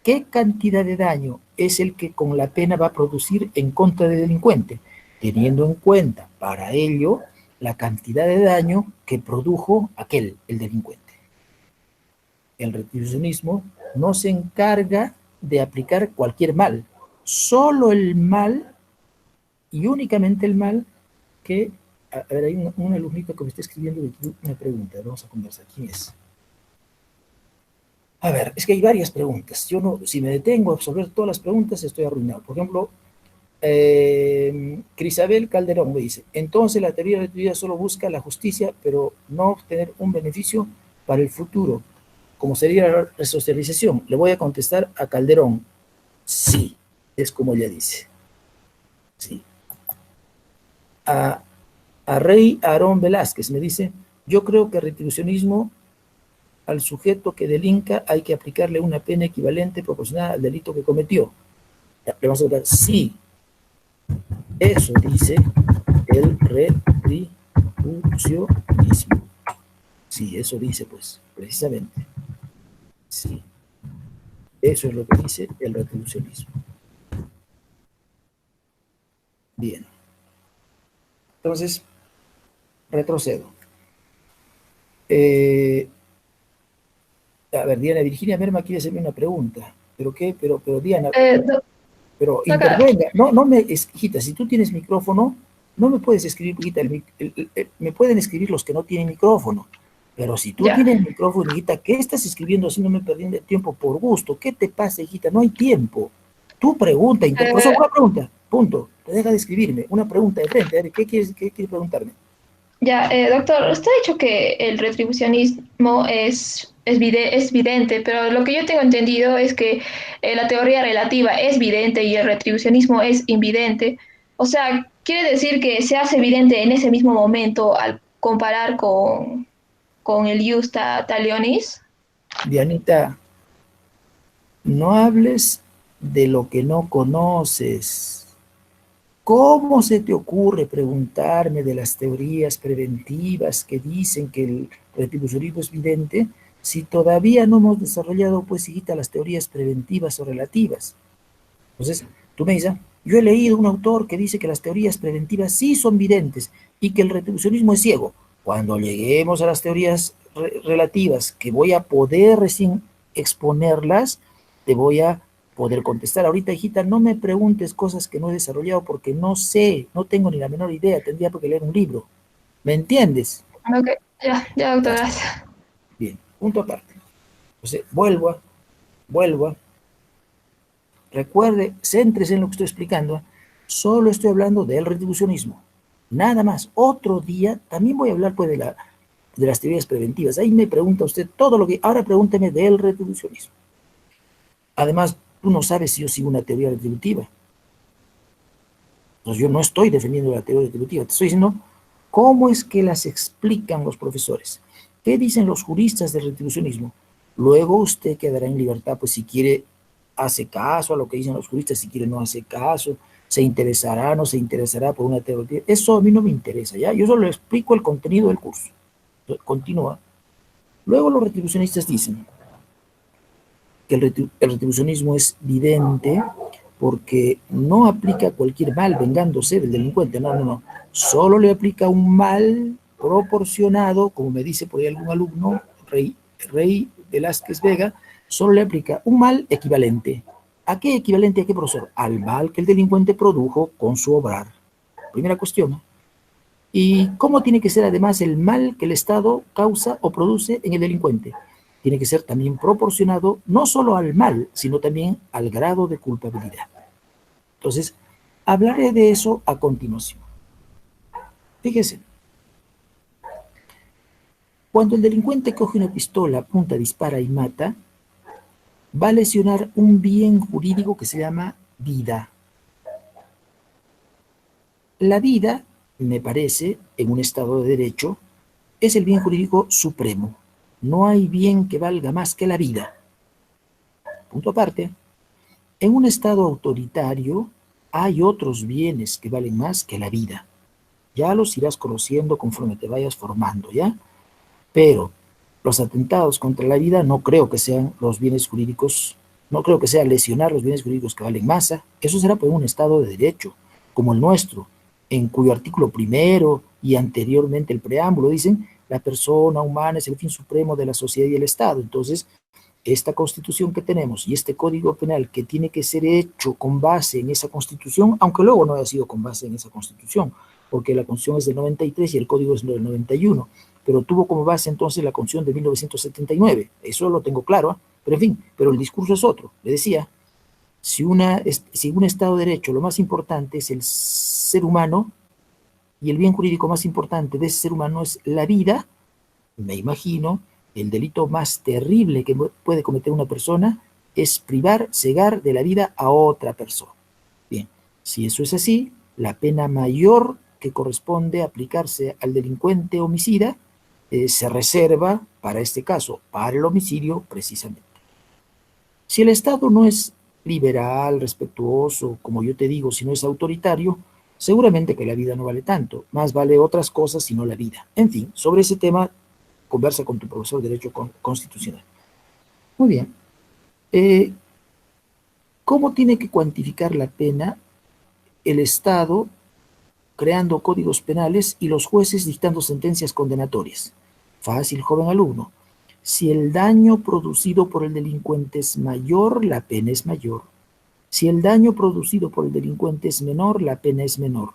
qué cantidad de daño es el que con la pena va a producir en contra del delincuente, teniendo en cuenta para ello la cantidad de daño que produjo el delincuente. El retribucionismo no se encarga de aplicar cualquier mal, solo el mal y únicamente el mal que... A ver, hay un alumnito que me está escribiendo una pregunta, vamos a conversar. ¿Quién es? A ver, es que hay varias preguntas. Yo no, si me detengo a absorber todas las preguntas, estoy arruinado. Por ejemplo, Crisabel Calderón me dice, entonces la teoría retributiva solo busca la justicia, pero no obtener un beneficio para el futuro, como sería la resocialización. Le voy a contestar a Calderón, sí, es como ella dice. Sí. A Rey Aarón Velázquez me dice, yo creo que retribucionismo al sujeto que delinca hay que aplicarle una pena equivalente proporcionada al delito que cometió. Le vamos a hablar, sí, eso dice el retribucionismo. Sí, eso dice, pues, precisamente. Sí, eso es lo que dice el retribucionismo. Bien. Entonces, retrocedo. A ver, Diana Virginia Merma quiere hacerme una pregunta. ¿Pero qué? Pero Diana... Pero Acá, intervenga, hijita, si tú tienes micrófono, no me puedes escribir, hijita, me pueden escribir los que no tienen micrófono. Pero si tú ya. tienes micrófono, hijita, ¿qué estás escribiendo así? No me perdiendo el tiempo por gusto. ¿Qué te pasa, hijita? No hay tiempo. Tú pregunta, profesor, Eh, una pregunta, punto. Te deja de escribirme, una pregunta de frente. A ver, qué quieres preguntarme? ya, doctor, usted ha dicho que el retribucionismo es vidente, pero lo que yo tengo entendido es que la teoría relativa es vidente y el retribucionismo es invidente. O sea, quiere decir que se hace evidente en ese mismo momento al comparar con el Justa Talionis. Dianita, no hables de lo que no conoces. ¿Cómo se te ocurre preguntarme de las teorías preventivas que dicen que el retribucionismo es vidente si todavía no hemos desarrollado, pues, hijita, las teorías preventivas o relativas? Entonces, tú me dices, yo he leído un autor que dice que las teorías preventivas sí son videntes y que el retribucionismo es ciego. Cuando lleguemos a las teorías relativas, que voy a poder recién exponerlas, te voy a poder contestar. Ahorita, hijita, no me preguntes cosas que no he desarrollado porque no sé, no tengo ni la menor idea, tendría que leer un libro. ¿Me entiendes? Ok, ya, ya, doctor, Ya está. gracias. Bien, punto aparte. Entonces, vuelvo a, recuerde, céntrese en lo que estoy explicando. Solo estoy hablando del retribucionismo. Nada más. Otro día también voy a hablar, pues, de las teorías preventivas. Ahí me pregunta usted todo lo que... Ahora pregúnteme del retribucionismo. Además, tú no sabes si yo sigo una teoría retributiva. Entonces, yo no estoy defendiendo la teoría retributiva. Te estoy diciendo cómo es que las explican los profesores. ¿Qué dicen los juristas del retribucionismo? Luego usted quedará en libertad, pues, si quiere hace caso a lo que dicen los juristas, si quiere no hace caso, se interesará, no se interesará por una teoría. Eso a mí no me interesa, ¿ya? Yo solo explico el contenido del curso. Entonces, continúa. Luego los retribucionistas dicen que el retribucionismo es vidente porque no aplica cualquier mal vengándose del delincuente, no. Solo le aplica un mal proporcionado, como me dice por ahí algún alumno, Rey Velázquez Vega, solo le aplica un mal equivalente. ¿A qué equivalente? ¿A qué, profesor? Al mal que el delincuente produjo con su obrar. Primera cuestión. ¿Y cómo tiene que ser además el mal que el Estado causa o produce en el delincuente? Tiene que ser también proporcionado no solo al mal, sino también al grado de culpabilidad. Entonces, hablaré de eso a continuación. Fíjese, cuando el delincuente coge una pistola, apunta, dispara y mata, va a lesionar un bien jurídico que se llama vida. La vida, me parece, en un Estado de Derecho, es el bien jurídico supremo. No hay bien que valga más que la vida. Punto aparte. En un Estado autoritario hay otros bienes que valen más que la vida. Ya los irás conociendo conforme te vayas formando, ¿ya? Pero los atentados contra la vida no creo que sean los bienes jurídicos, no creo que sea lesionar los bienes jurídicos que valen más. Eso será por un Estado de Derecho, como el nuestro, en cuyo artículo primero y anteriormente el preámbulo dicen la persona humana es el fin supremo de la sociedad y el Estado. Entonces, esta constitución que tenemos y este código penal que tiene que ser hecho con base en esa constitución, aunque luego no haya sido con base en esa constitución, porque la constitución es del 93 y el código es del 91, pero tuvo como base entonces la constitución de 1979, eso lo tengo claro, ¿eh? Pero en fin, pero el discurso es otro. Le decía, si un Estado de Derecho lo más importante es el ser humano y el bien jurídico más importante de ese ser humano es la vida, me imagino, el delito más terrible que puede cometer una persona es privar, cegar de la vida a otra persona. Bien, si eso es así, la pena mayor que corresponde aplicarse al delincuente homicida se reserva para este caso, para el homicidio precisamente. Si el Estado no es liberal, respetuoso, como yo te digo, si no es autoritario, seguramente que la vida no vale tanto, más vale otras cosas sino la vida. En fin, sobre ese tema conversa con tu profesor de Derecho Constitucional. Muy bien. ¿Cómo tiene que cuantificar la pena el Estado creando códigos penales y los jueces dictando sentencias condenatorias? Fácil, joven alumno. Si el daño producido por el delincuente es mayor, la pena es mayor. Si el daño producido por el delincuente es menor, la pena es menor.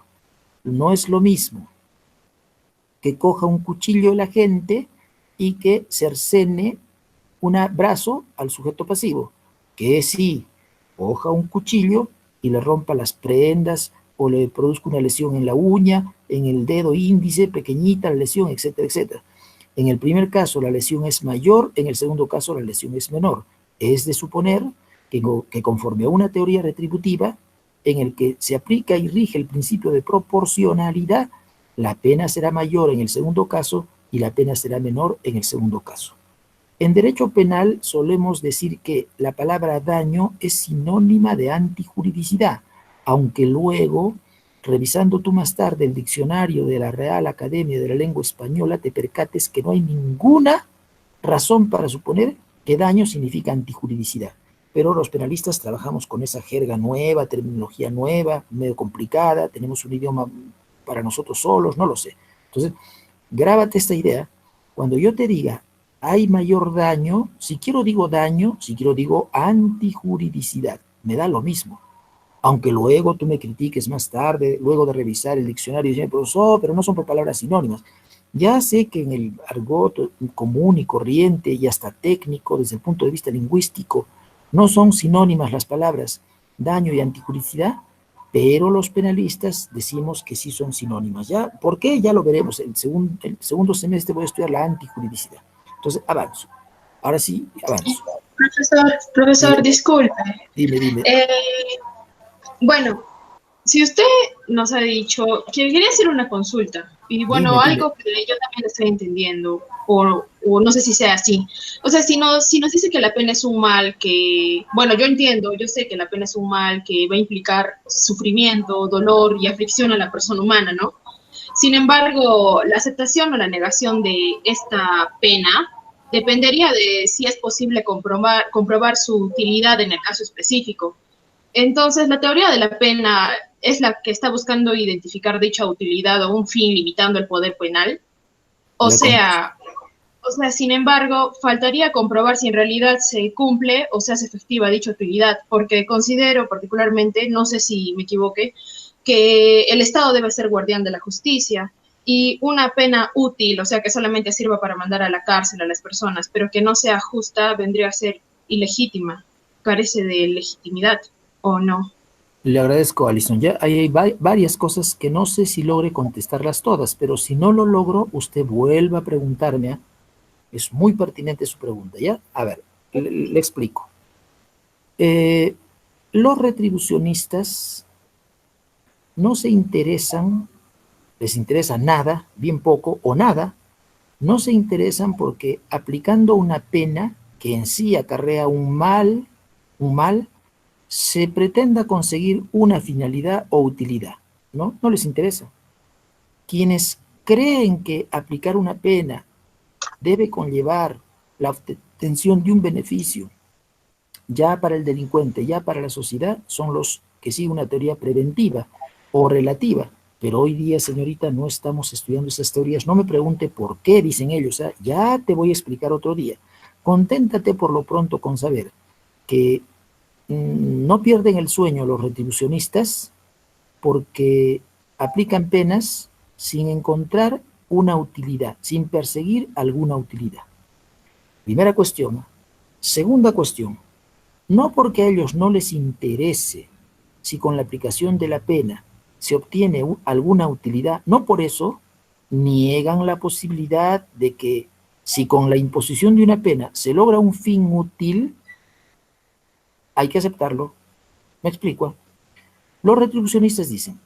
No es lo mismo que coja un cuchillo la gente y que cercene un brazo al sujeto pasivo, que si coja un cuchillo y le rompa las prendas o le produzca una lesión en la uña, en el dedo índice, pequeñita la lesión, etcétera, etcétera. En el primer caso la lesión es mayor, en el segundo caso la lesión es menor. Es de suponer que conforme a una teoría retributiva en el que se aplica y rige el principio de proporcionalidad, la pena será mayor en el segundo caso y la pena será menor en el segundo caso. En derecho penal solemos decir que la palabra daño es sinónima de antijuridicidad, aunque luego, revisando tú más tarde el diccionario de la Real Academia de la Lengua Española, te percates que no hay ninguna razón para suponer que daño significa antijuridicidad. Pero los penalistas trabajamos con esa jerga nueva, terminología nueva, medio complicada, tenemos un idioma para nosotros solos, no lo sé. Entonces, grábate esta idea. Cuando yo te diga hay mayor daño, si quiero digo daño, si quiero digo antijuridicidad, me da lo mismo. Aunque luego tú me critiques más tarde, luego de revisar el diccionario y decir, profesor, pero no son por palabras sinónimas. Ya sé que en el argot común y corriente y hasta técnico, desde el punto de vista lingüístico, no son sinónimas las palabras daño y antijuridicidad, pero los penalistas decimos que sí son sinónimas. ¿Ya? ¿Por qué? Ya lo veremos. El segundo semestre voy a estudiar la antijuridicidad. Entonces, avanzo. Ahora sí, avanzo. Profesor, disculpe. Dime. Eh, bueno, si usted nos ha dicho que quería hacer una consulta, y bueno, Dime. algo que yo también estoy entendiendo, o no sé si sea así. O sea, si nos dice que la pena es un mal que, bueno, yo entiendo, yo sé que la pena es un mal que va a implicar sufrimiento, dolor y aflicción a la persona humana, ¿no? Sin embargo, la aceptación o la negación de esta pena dependería de si es posible comprobar su utilidad en el caso específico. Entonces, la teoría de la pena es la que está buscando identificar dicha utilidad o un fin limitando el poder penal. O sea, sin embargo, faltaría comprobar si en realidad se cumple o se hace efectiva dicha utilidad, porque considero particularmente, no sé si me equivoqué, que el Estado debe ser guardián de la justicia y una pena útil, o sea, que solamente sirva para mandar a la cárcel a las personas, pero que no sea justa, vendría a ser ilegítima, carece de legitimidad, ¿o no? Le agradezco, Alison. Ya hay varias cosas que no sé si logre contestarlas todas, pero si no lo logro, usted vuelva a preguntarme. ¿Eh? Es muy pertinente su pregunta, ¿ya? A ver, le explico. Los retribucionistas no se interesan, les interesa nada, bien poco o nada, no se interesan porque aplicando una pena que en sí acarrea un mal, se pretenda conseguir una finalidad o utilidad, ¿no? No les interesa. Quienes creen que aplicar una pena debe conllevar la obtención de un beneficio, ya para el delincuente, ya para la sociedad, son los que siguen una teoría preventiva o relativa. Pero hoy día, señorita, no estamos estudiando esas teorías. No me pregunte por qué dicen ellos. ¿Eh? Ya te voy a explicar otro día. Conténtate por lo pronto con saber que no pierden el sueño los retribucionistas porque aplican penas sin encontrar una utilidad, sin perseguir alguna utilidad. Primera cuestión. Segunda cuestión. No porque a ellos no les interese si con la aplicación de la pena se obtiene alguna utilidad, no por eso niegan la posibilidad de que si con la imposición de una pena se logra un fin útil, hay que aceptarlo. ¿Me explico? Los retribucionistas dicen,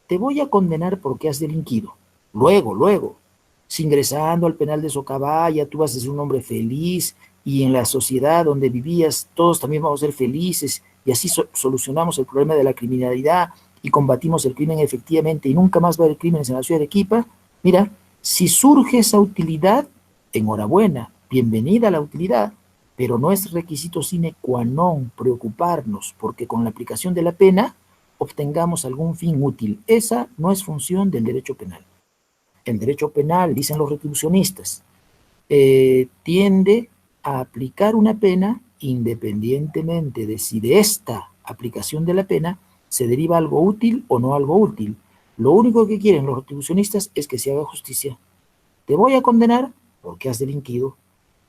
te voy a condenar porque has delinquido. Luego, si ingresando al penal de Socabaya tú vas a ser un hombre feliz y en la sociedad donde vivías todos también vamos a ser felices y así solucionamos el problema de la criminalidad y combatimos el crimen efectivamente y nunca más va a haber crímenes en la ciudad de Arequipa. Mira, si surge esa utilidad, enhorabuena, bienvenida a la utilidad, pero no es requisito sine qua non preocuparnos porque con la aplicación de la pena obtengamos algún fin útil. Esa no es función del derecho penal. El derecho penal, dicen los retribucionistas, tiende a aplicar una pena independientemente de si de esta aplicación de la pena se deriva algo útil o no algo útil. Lo único que quieren los retribucionistas es que se haga justicia. Te voy a condenar porque has delinquido.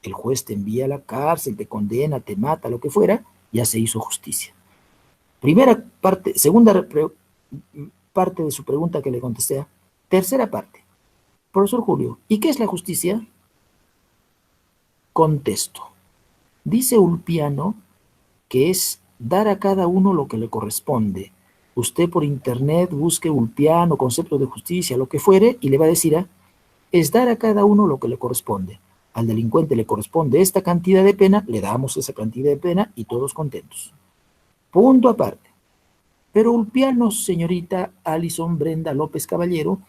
El juez te envía a la cárcel, te condena, te mata, lo que fuera, ya se hizo justicia. Primera parte, segunda parte de su pregunta que le contesté. Tercera parte. Profesor Julio, ¿y qué es la justicia? Contesto. Dice Ulpiano que es dar a cada uno lo que le corresponde. Usted por internet busque Ulpiano, concepto de justicia, lo que fuere, y le va a decir, es dar a cada uno lo que le corresponde. Al delincuente le corresponde esta cantidad de pena, le damos esa cantidad de pena y todos contentos. Punto aparte. Pero Ulpiano, señorita Alison Brenda López Caballero,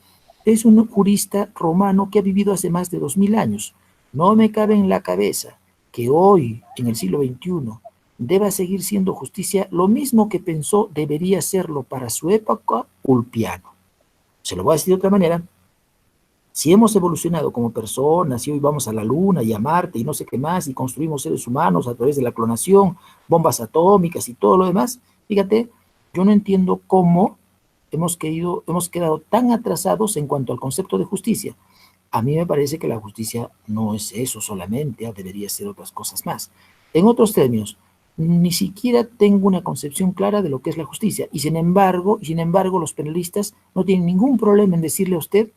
es un jurista romano que ha vivido hace más de 2000 años. No me cabe en la cabeza que hoy, en el siglo XXI, deba seguir siendo justicia lo mismo que pensó debería serlo para su época Ulpiano. Se lo voy a decir de otra manera. Si hemos evolucionado como personas y hoy vamos a la Luna y a Marte y no sé qué más y construimos seres humanos a través de la clonación, bombas atómicas y todo lo demás, fíjate, yo no entiendo cómo hemos quedado tan atrasados en cuanto al concepto de justicia. A mí me parece que la justicia no es eso solamente, debería ser otras cosas más. En otros términos, ni siquiera tengo una concepción clara de lo que es la justicia y sin embargo los penalistas no tienen ningún problema en decirle a usted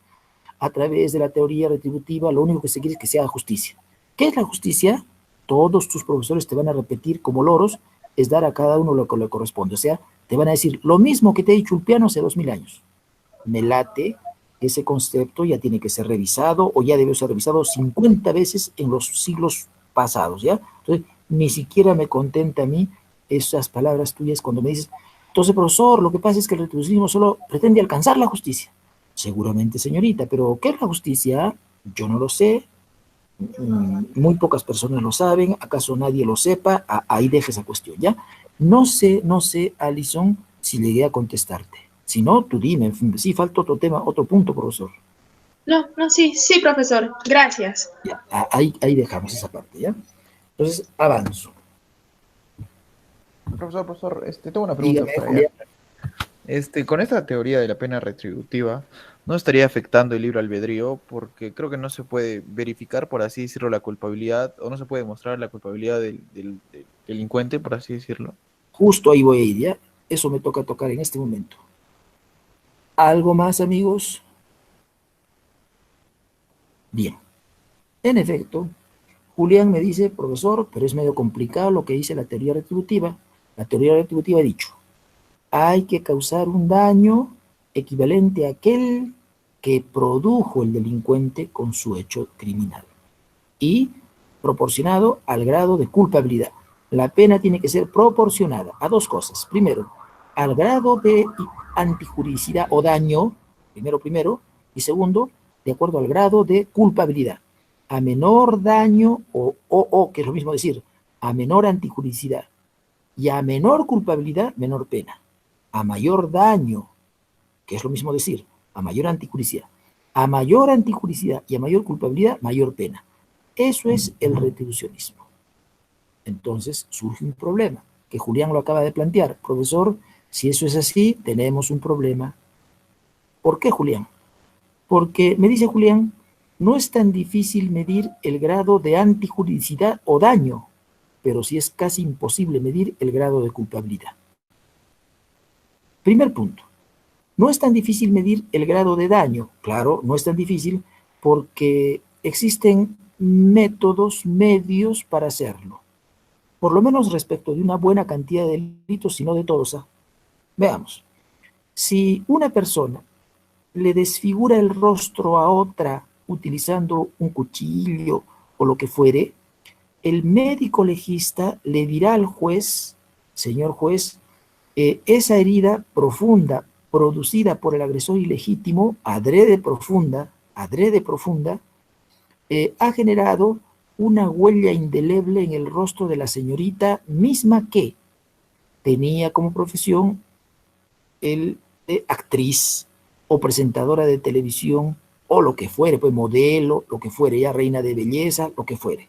a través de la teoría retributiva, lo único que se quiere es que se haga justicia. ¿Qué es la justicia? Todos tus profesores te van a repetir como loros, es dar a cada uno lo que le corresponde. O sea, te van a decir lo mismo que te ha dicho Ulpiano hace 2000 años. Me late, ese concepto ya tiene que ser revisado o ya debe ser revisado 50 veces en los siglos pasados, ¿ya? Entonces, ni siquiera me contenta a mí esas palabras tuyas cuando me dices, entonces, profesor, lo que pasa es que el retribucionismo solo pretende alcanzar la justicia. Seguramente, señorita, pero ¿qué es la justicia? Yo no lo sé, muy pocas personas lo saben, ¿acaso nadie lo sepa? Ahí deja esa cuestión, ¿ya? No sé, Alison, si llegué a contestarte. Si no, tú dime, sí, falta otro tema, otro punto, profesor. No, sí, profesor, gracias. Ya, ahí dejamos esa parte, ¿ya? Entonces, avanzo. Profesor, tengo una pregunta Dígame, para Julián. Con esta teoría de la pena retributiva, ¿no estaría afectando el libre albedrío? Porque creo que no se puede verificar, por así decirlo, la culpabilidad, o no se puede demostrar la culpabilidad del delincuente, por así decirlo. Justo ahí voy a ir, ¿ya? Eso me toca tocar en este momento. ¿Algo más, amigos? Bien. En efecto, Julián me dice, profesor, pero es medio complicado lo que dice la teoría retributiva. La teoría retributiva ha dicho, hay que causar un daño equivalente a aquel que produjo el delincuente con su hecho criminal y proporcionado al grado de culpabilidad. La pena tiene que ser proporcionada a dos cosas. Primero, al grado de antijuricidad o daño, primero, y segundo, de acuerdo al grado de culpabilidad. A menor daño o que es lo mismo decir, a menor antijuricidad y a menor culpabilidad, menor pena. A mayor daño, que es lo mismo decir, a mayor antijuricidad. A mayor antijuricidad y a mayor culpabilidad, mayor pena. Eso es el retribucionismo. Entonces surge un problema, que Julián lo acaba de plantear. Profesor, si eso es así, tenemos un problema. ¿Por qué, Julián? Porque, me dice Julián, no es tan difícil medir el grado de antijuricidad o daño, pero sí es casi imposible medir el grado de culpabilidad. Primer punto, no es tan difícil medir el grado de daño. Claro, no es tan difícil porque existen métodos, medios para hacerlo. Por lo menos respecto de una buena cantidad de delitos, si no de todos. Veamos, si una persona le desfigura el rostro a otra utilizando un cuchillo o lo que fuere, el médico legista le dirá al juez, señor juez, esa herida profunda producida por el agresor ilegítimo, adrede profunda, ha generado una huella indeleble en el rostro de la señorita misma que tenía como profesión el de actriz o presentadora de televisión o lo que fuere, pues modelo, lo que fuere, ya reina de belleza, lo que fuere.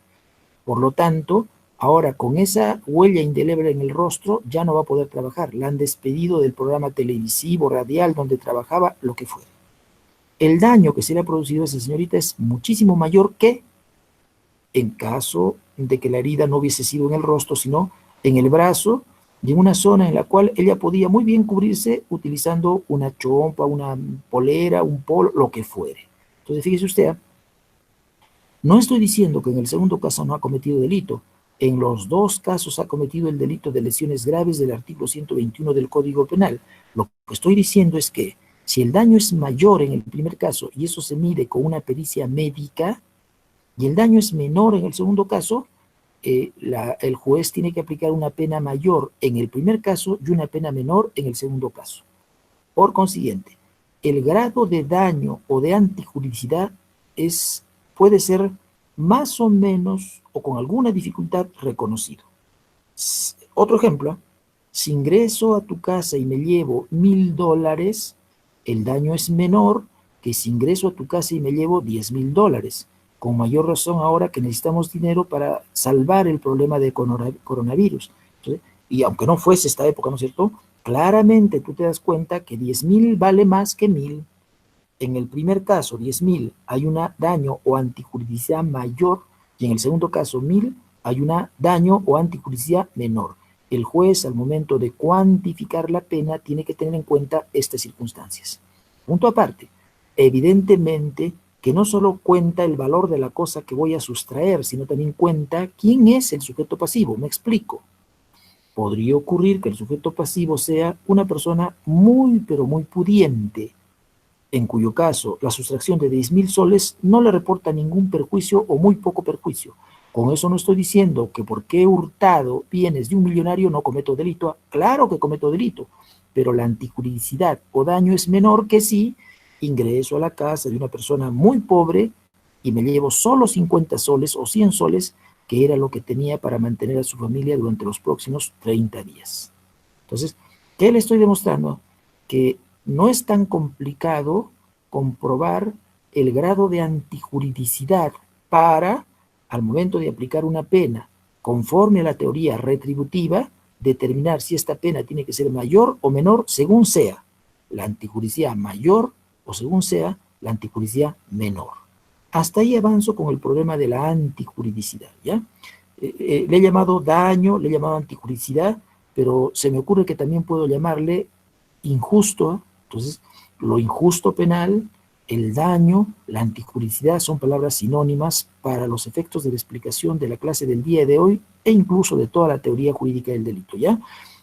Por lo tanto, Ahora, con esa huella indeleble en el rostro, ya no va a poder trabajar. La han despedido del programa televisivo, radial, donde trabajaba, lo que fuera. El daño que se le ha producido a esa señorita es muchísimo mayor que en caso de que la herida no hubiese sido en el rostro, sino en el brazo y en una zona en la cual ella podía muy bien cubrirse utilizando una chompa, una polera, un polo, lo que fuere. Entonces, fíjese usted, no estoy diciendo que en el segundo caso no ha cometido delito. En los dos casos ha cometido el delito de lesiones graves del artículo 121 del Código Penal. Lo que estoy diciendo es que si el daño es mayor en el primer caso y eso se mide con una pericia médica, y el daño es menor en el segundo caso, el juez tiene que aplicar una pena mayor en el primer caso y una pena menor en el segundo caso. Por consiguiente, el grado de daño o de antijuridicidad puede ser más o menos o con alguna dificultad reconocido. Otro ejemplo, si ingreso a tu casa y me llevo $1,000, el daño es menor que si ingreso a tu casa y me llevo $10,000. Con mayor razón ahora que necesitamos dinero para salvar el problema de coronavirus. Entonces, y aunque no fuese esta época, ¿no es cierto? Claramente tú te das cuenta que 10,000 vale más que 1,000. En el primer caso, 10,000, hay un daño o antijuridicidad mayor, y en el segundo caso, 1,000, hay un daño o antijuridicidad menor. El juez, al momento de cuantificar la pena, tiene que tener en cuenta estas circunstancias. Punto aparte, evidentemente que no solo cuenta el valor de la cosa que voy a sustraer, sino también cuenta quién es el sujeto pasivo. Me explico. Podría ocurrir que el sujeto pasivo sea una persona muy, pero muy pudiente, en cuyo caso la sustracción de 10,000 soles no le reporta ningún perjuicio o muy poco perjuicio. Con eso no estoy diciendo que porque he hurtado bienes de un millonario no cometo delito. Claro que cometo delito, pero la antijuridicidad o daño es menor que si ingreso a la casa de una persona muy pobre y me llevo solo 50 soles o 100 soles, que era lo que tenía para mantener a su familia durante los próximos 30 días. Entonces, ¿qué le estoy demostrando? Que no es tan complicado comprobar el grado de antijuridicidad para, al momento de aplicar una pena, conforme a la teoría retributiva, determinar si esta pena tiene que ser mayor o menor según sea la antijuridicidad mayor o según sea la antijuridicidad menor. Hasta ahí avanzo con el problema de la antijuridicidad, ¿ya? Le he llamado daño, le he llamado antijuridicidad, pero se me ocurre que también puedo llamarle injusto. Entonces, lo injusto penal, el daño, la antijuridicidad son palabras sinónimas para los efectos de la explicación de la clase del día de hoy e incluso de toda la teoría jurídica del delito, ¿ya?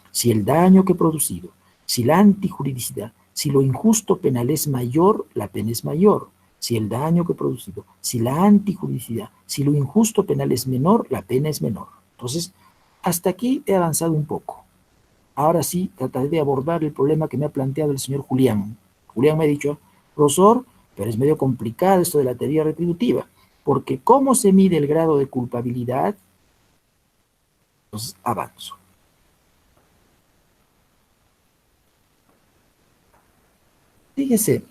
Si el daño que he producido, si la antijuridicidad, si lo injusto penal es mayor, la pena es mayor. Si el daño que he producido, si la antijuridicidad, si lo injusto penal es menor, la pena es menor. Entonces, hasta aquí he avanzado un poco. Ahora sí, trataré de abordar el problema que me ha planteado el señor Julián. Julián me ha dicho, profesor, pero es medio complicado esto de la teoría retributiva, porque ¿cómo se mide el grado de culpabilidad? Entonces, avanzo. Fíjese,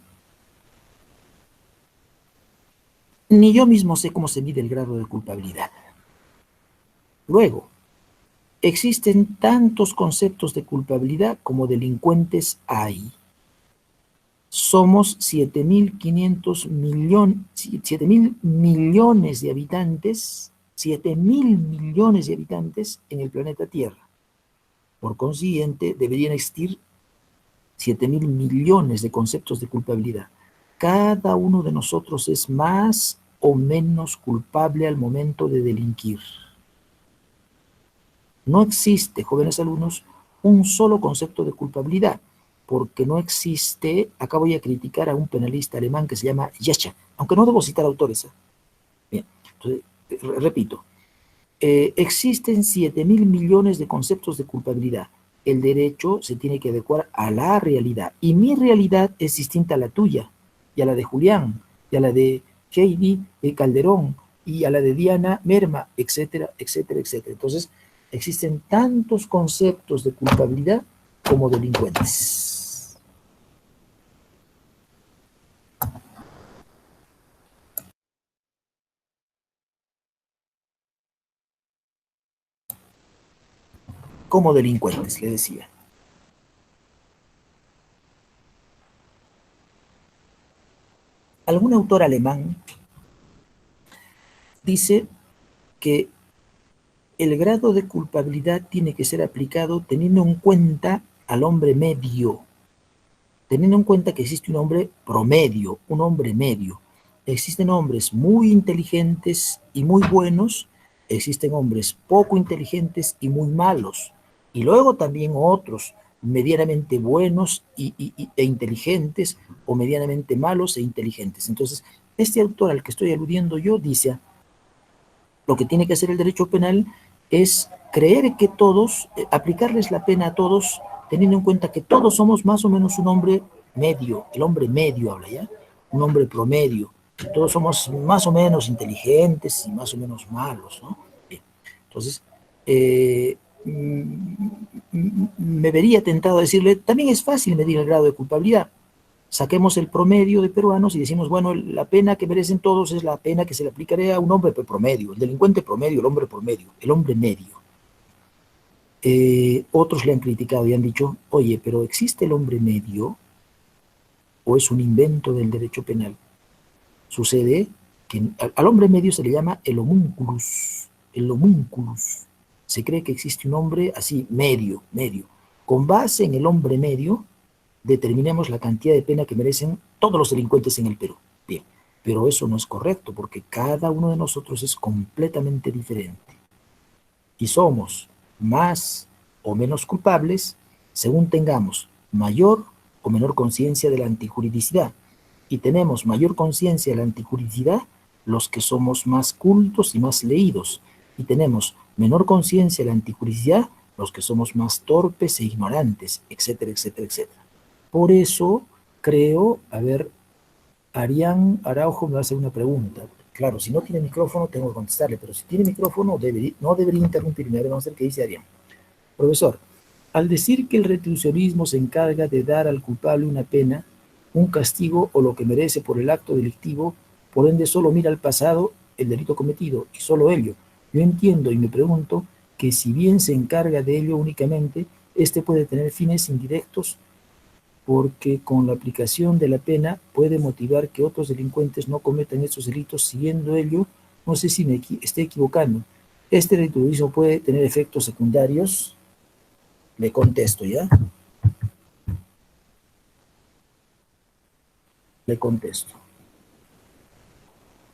ni yo mismo sé cómo se mide el grado de culpabilidad. Luego, existen tantos conceptos de culpabilidad como delincuentes hay. Somos 7,500 millones, 7,000 millones de habitantes, 7,000 millones de habitantes en el planeta Tierra. Por consiguiente, deberían existir 7,000 millones de conceptos de culpabilidad. Cada uno de nosotros es más o menos culpable al momento de delinquir. No existe, jóvenes alumnos, un solo concepto de culpabilidad, porque no existe, acá voy a criticar a un penalista alemán que se llama Yascha, aunque no debo citar autores. Bien, entonces, repito, existen 7,000 millones de conceptos de culpabilidad. El derecho se tiene que adecuar a la realidad, y mi realidad es distinta a la tuya, y a la de Julián, y a la de Heidi Calderón, y a la de Diana Merma, etcétera, etcétera, etcétera. Entonces, existen tantos conceptos de culpabilidad como delincuentes. como delincuentes, le decía. Algún autor alemán dice que el grado de culpabilidad tiene que ser aplicado teniendo en cuenta al hombre medio, teniendo en cuenta que existe un hombre promedio, un hombre medio. Existen hombres muy inteligentes y muy buenos, existen hombres poco inteligentes y muy malos, y luego también otros medianamente buenos e inteligentes, o medianamente malos e inteligentes. Entonces, este autor al que estoy aludiendo yo dice, lo que tiene que hacer el derecho penal es creer que todos, aplicarles la pena a todos, teniendo en cuenta que todos somos más o menos un hombre medio, el hombre medio habla ya, un hombre promedio, todos somos más o menos inteligentes y más o menos malos, ¿no? Bien. Entonces, me vería tentado a decirle, también es fácil medir el grado de culpabilidad. Saquemos el promedio de peruanos y decimos, bueno, la pena que merecen todos es la pena que se le aplicaría a un hombre promedio, el delincuente promedio, el hombre promedio, el hombre medio. Otros le han criticado y han dicho, oye, pero ¿existe el hombre medio o es un invento del derecho penal? Sucede que al hombre medio se le llama el homúnculus, el homúnculus. Se cree que existe un hombre así, medio. Con base en el hombre medio, determinemos la cantidad de pena que merecen todos los delincuentes en el Perú. Bien, pero eso no es correcto porque cada uno de nosotros es completamente diferente. Y somos más o menos culpables según tengamos mayor o menor conciencia de la antijuridicidad. Y tenemos mayor conciencia de la antijuridicidad los que somos más cultos y más leídos. Y tenemos menor conciencia de la antijuridicidad los que somos más torpes e ignorantes, etcétera, etcétera, etcétera. Por eso creo, a ver, Arián Araujo me va a hacer una pregunta. Claro, si no tiene micrófono tengo que contestarle, pero si tiene micrófono no debería interrumpirme. A ver, vamos a ver qué dice Arián. Profesor, al decir que el retribucionismo se encarga de dar al culpable una pena, un castigo o lo que merece por el acto delictivo, por ende solo mira al pasado el delito cometido y solo ello. Yo entiendo y me pregunto que si bien se encarga de ello únicamente, este puede tener fines indirectos porque con la aplicación de la pena puede motivar que otros delincuentes no cometan estos delitos, siguiendo ello, no sé si me esté equivocando. ¿Este retribucionismo puede tener efectos secundarios? Le contesto, ¿ya? Le contesto.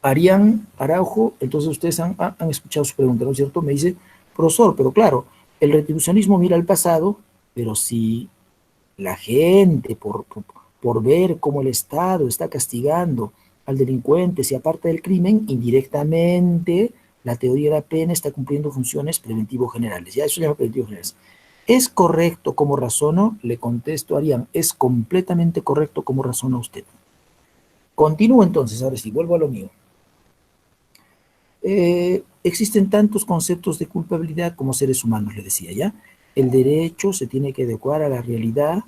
Arián Araujo, entonces ustedes han escuchado su pregunta, ¿no es cierto? Me dice, profesor, pero claro, el retribucionismo mira al pasado, pero si la gente, por ver cómo el Estado está castigando al delincuente, si aparta del crimen, indirectamente la teoría de la pena está cumpliendo funciones preventivo generales. Ya eso se llama preventivo generales. ¿Es correcto como razona? Le contesto a Arián, es completamente correcto como razona usted. Continúo entonces, ahora sí, vuelvo a lo mío. Existen tantos conceptos de culpabilidad como seres humanos, le decía ya. El derecho se tiene que adecuar a la realidad,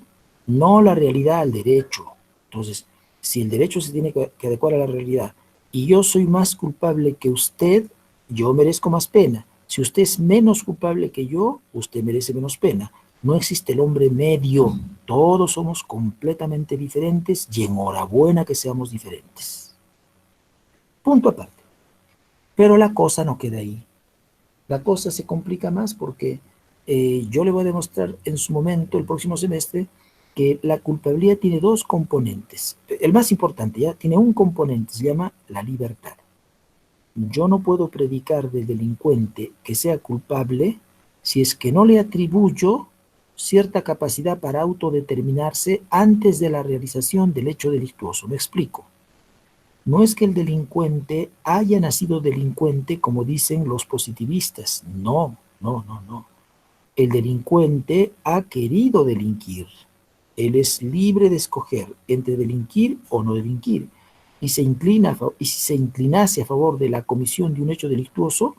no la realidad al derecho. Entonces, si el derecho se tiene que adecuar a la realidad y yo soy más culpable que usted, yo merezco más pena. Si usted es menos culpable que yo, usted merece menos pena. No existe el hombre medio. Todos somos completamente diferentes y enhorabuena que seamos diferentes. Punto aparte. Pero la cosa no queda ahí. La cosa se complica más porque yo le voy a demostrar en su momento, el próximo semestre, que la culpabilidad tiene dos componentes. El más importante, ya tiene un componente, se llama la libertad. Yo no puedo predicar del delincuente que sea culpable si es que no le atribuyo cierta capacidad para autodeterminarse antes de la realización del hecho delictuoso. Me explico. No es que el delincuente haya nacido delincuente como dicen los positivistas. No. El delincuente ha querido delinquir. Él es libre de escoger entre delinquir o no delinquir. Y si se inclinase a favor de la comisión de un hecho delictuoso,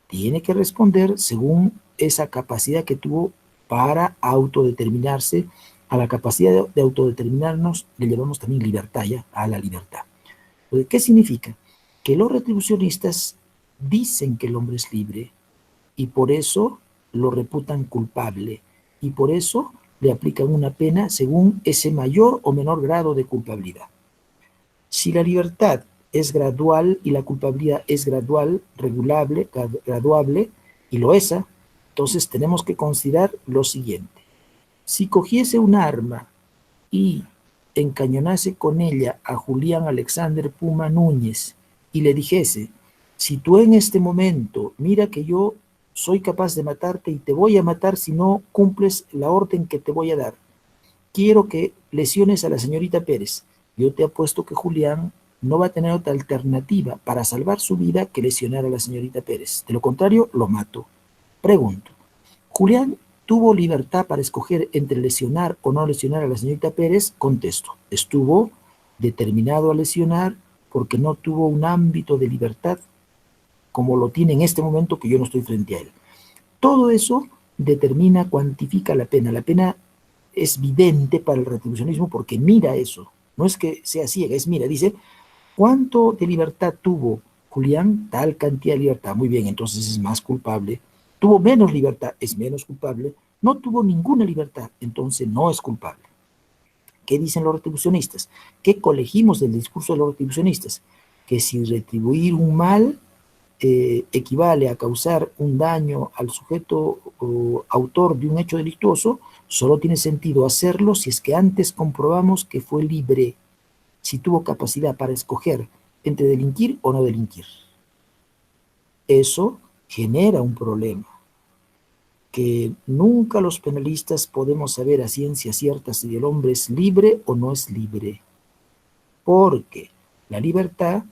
tiene que responder según esa capacidad que tuvo para autodeterminarse. A la capacidad de autodeterminarnos le llevamos también libertad, ya, a la libertad. ¿Qué significa? Que los retribucionistas dicen que el hombre es libre y por eso lo reputan culpable y por eso le aplican una pena según ese mayor o menor grado de culpabilidad. Si la libertad es gradual y la culpabilidad es gradual, regulable, graduable, y lo es, entonces tenemos que considerar lo siguiente. Si cogiese un arma y encañonase con ella a Julián Alexander Puma Núñez y le dijese, si tú en este momento, mira que yo soy capaz de matarte y te voy a matar si no cumples la orden que te voy a dar. Quiero que lesiones a la señorita Pérez. Yo te apuesto que Julián no va a tener otra alternativa para salvar su vida que lesionar a la señorita Pérez. De lo contrario, lo mato. Pregunto, ¿Julián tuvo libertad para escoger entre lesionar o no lesionar a la señorita Pérez? Contesto, estuvo determinado a lesionar porque no tuvo un ámbito de libertad como lo tiene en este momento que yo no estoy frente a él. Todo eso determina, cuantifica la pena. La pena es vidente para el retribucionismo porque mira eso. No es que sea ciega, es mira, dice, ¿cuánto de libertad tuvo Julián? Tal cantidad de libertad. Muy bien, entonces es más culpable. Tuvo menos libertad, es menos culpable. No tuvo ninguna libertad, entonces no es culpable. ¿Qué dicen los retribucionistas? ¿Qué colegimos del discurso de los retribucionistas? Que si retribuir un mal equivale a causar un daño al sujeto autor de un hecho delictuoso, solo tiene sentido hacerlo si es que antes comprobamos que fue libre, si tuvo capacidad para escoger entre delinquir o no delinquir. Eso genera un problema que nunca los penalistas podemos saber a ciencia cierta si el hombre es libre o no es libre, porque la libertad,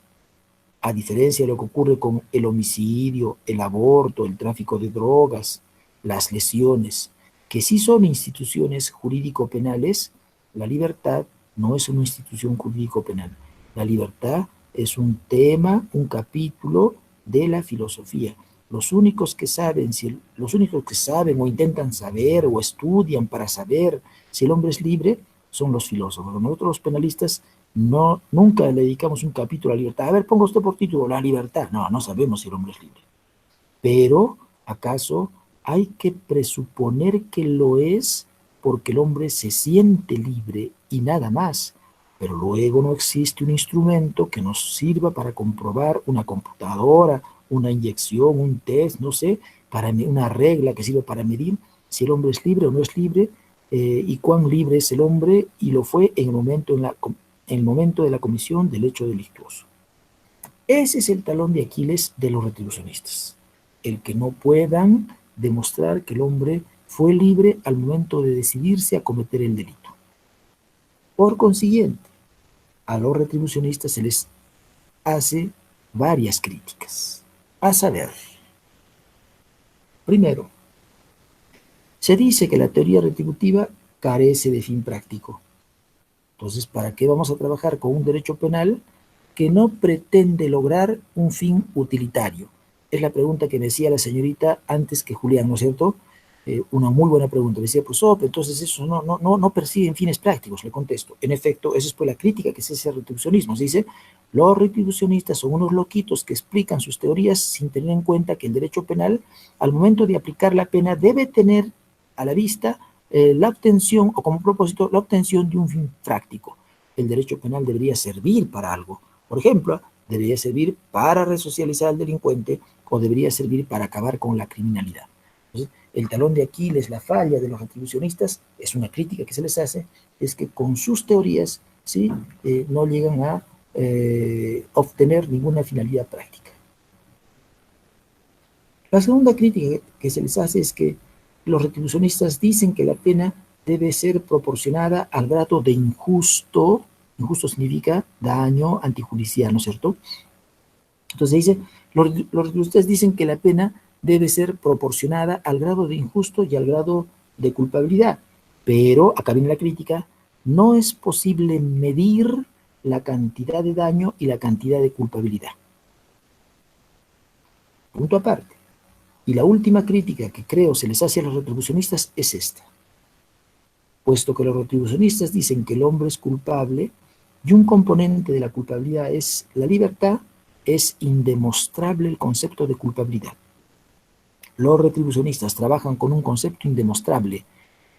a diferencia de lo que ocurre con el homicidio, el aborto, el tráfico de drogas, las lesiones, que sí son instituciones jurídico-penales, la libertad no es una institución jurídico-penal. La libertad es un tema, un capítulo de la filosofía. Los únicos que saben o intentan saber o estudian para saber si el hombre es libre son los filósofos. Nosotros los penalistas nunca le dedicamos un capítulo a la libertad. A ver, ponga usted por título la libertad. No sabemos si el hombre es libre. Pero, ¿acaso hay que presuponer que lo es porque el hombre se siente libre y nada más? Pero luego no existe un instrumento que nos sirva para comprobar, una computadora, una inyección, un test, no sé, una regla que sirva para medir si el hombre es libre o no es libre, y cuán libre es el hombre, y lo fue en el momento de la comisión del hecho delictuoso. Ese es el talón de Aquiles de los retribucionistas, el que no puedan demostrar que el hombre fue libre al momento de decidirse a cometer el delito. Por consiguiente, a los retribucionistas se les hace varias críticas. A saber, primero, se dice que la teoría retributiva carece de fin práctico. Entonces, ¿para qué vamos a trabajar con un derecho penal que no pretende lograr un fin utilitario? Es la pregunta que me decía la señorita antes que Julián, ¿no es cierto? Una muy buena pregunta. Me decía, pues, entonces eso no persiguen fines prácticos, le contesto. En efecto, esa es pues la crítica que se hace al retribucionismo. Se dice, los retribucionistas son unos loquitos que explican sus teorías sin tener en cuenta que el derecho penal, al momento de aplicar la pena, debe tener a la vista la obtención, o como propósito, la obtención de un fin práctico. El derecho penal debería servir para algo. Por ejemplo, debería servir para resocializar al delincuente o debería servir para acabar con la criminalidad. Entonces, el talón de Aquiles, la falla de los retribucionistas, es una crítica que se les hace, es que con sus teorías ¿sí? No llegan a obtener ninguna finalidad práctica. La segunda crítica que se les hace es que los retribucionistas dicen que la pena debe ser proporcionada al grado de injusto. Injusto significa daño antijudicial, ¿no es cierto? Entonces dice, los retribucionistas dicen que la pena debe ser proporcionada al grado de injusto y al grado de culpabilidad. Pero, acá viene la crítica, no es posible medir la cantidad de daño y la cantidad de culpabilidad. Punto aparte. Y la última crítica que creo se les hace a los retribucionistas es esta. Puesto que los retribucionistas dicen que el hombre es culpable y un componente de la culpabilidad es la libertad, es indemostrable el concepto de culpabilidad. Los retribucionistas trabajan con un concepto indemostrable.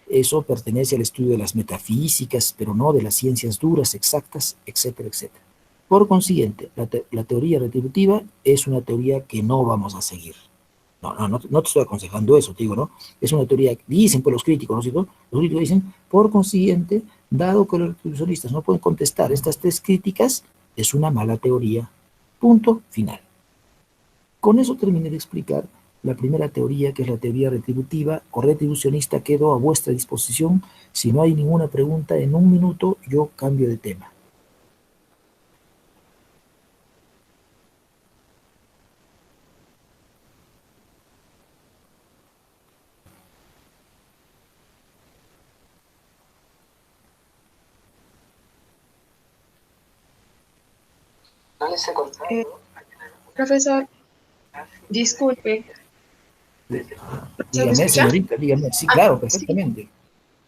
Eso pertenece al estudio de las metafísicas, pero no de las ciencias duras, exactas, etcétera, etcétera. Por consiguiente, la teoría retributiva es una teoría que no vamos a seguir. No te estoy aconsejando eso, te digo, ¿no? Es una teoría, dicen pues los críticos, ¿no es cierto? Los críticos dicen, por consiguiente, dado que los retribucionistas no pueden contestar estas tres críticas, es una mala teoría. Punto final. Con eso terminé de explicar la primera teoría, que es la teoría retributiva o retribucionista. Quedo a vuestra disposición. Si no hay ninguna pregunta, en un minuto yo cambio de tema. Profesor, disculpe, ¿se me Dígame, escucha? señorita, dígame. Sí, claro, Sí. perfectamente.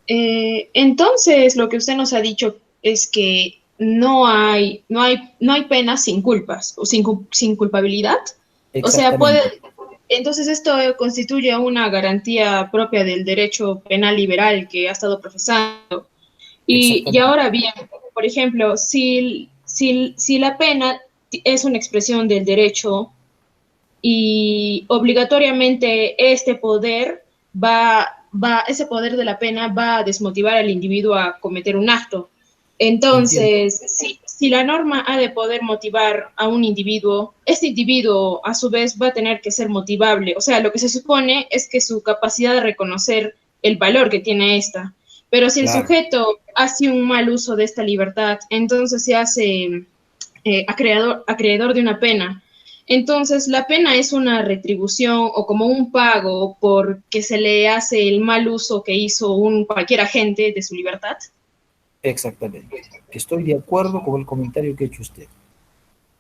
Entonces, lo que usted nos ha dicho es que no hay penas sin culpas o sin culpabilidad. O sea, Exactamente. entonces esto constituye una garantía propia del derecho penal liberal que ha estado profesando. Y Exactamente. ahora bien, por ejemplo, si la pena es una expresión del derecho y obligatoriamente ese poder de la pena va a desmotivar al individuo a cometer un acto. Entiendo. Entonces, si la norma ha de poder motivar a un individuo, este individuo a su vez va a tener que ser motivable. O sea, lo que se supone es que su capacidad de reconocer el valor que tiene esta. Pero si el Claro. sujeto hace un mal uso de esta libertad, entonces se hace acreedor de una pena. Entonces, la pena es una retribución o como un pago porque se le hace el mal uso que hizo cualquier agente de su libertad. Exactamente. Estoy de acuerdo con el comentario que ha hecho usted.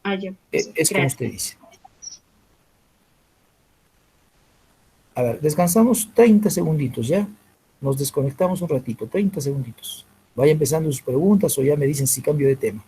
Ah, ya, pues, Es como usted gracias. dice. A ver, descansamos 30 segunditos, ¿ya? Nos desconectamos un ratito, 30 segunditos. Vaya empezando sus preguntas o ya me dicen si cambio de tema.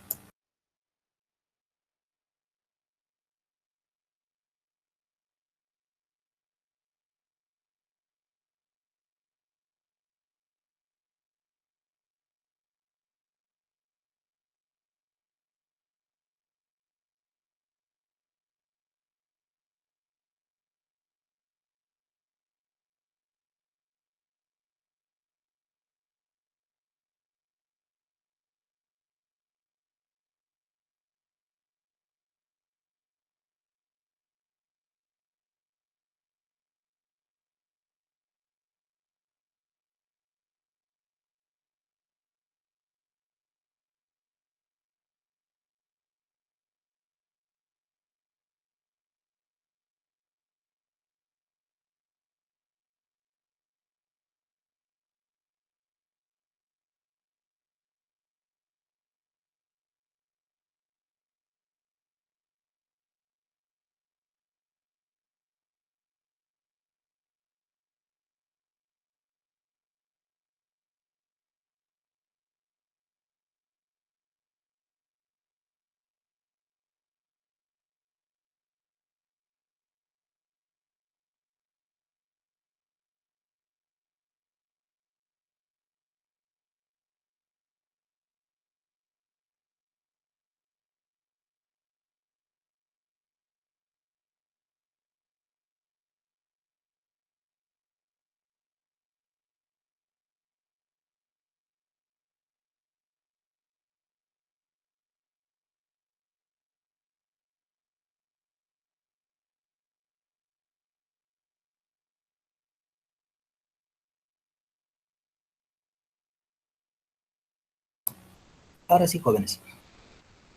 Ahora sí, jóvenes.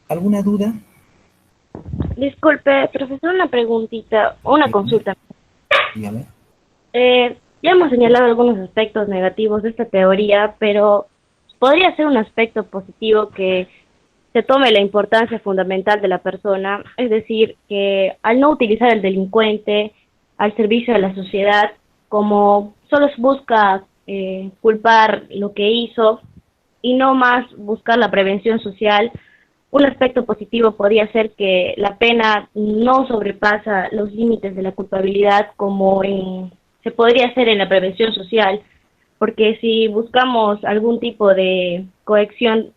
¿Alguna duda? Disculpe, profesor, una preguntita, una Dígame. consulta. Dígame. Ya hemos señalado algunos aspectos negativos de esta teoría, pero podría ser un aspecto positivo que se tome la importancia fundamental de la persona, es decir, que al no utilizar el delincuente al servicio de la sociedad, como solo busca culpar lo que hizo y no más buscar la prevención social, un aspecto positivo podría ser que la pena no sobrepasa los límites de la culpabilidad como se podría hacer en la prevención social, porque si buscamos algún tipo de coerción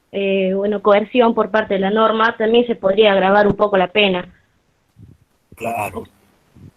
por parte de la norma, también se podría agravar un poco la pena. Claro,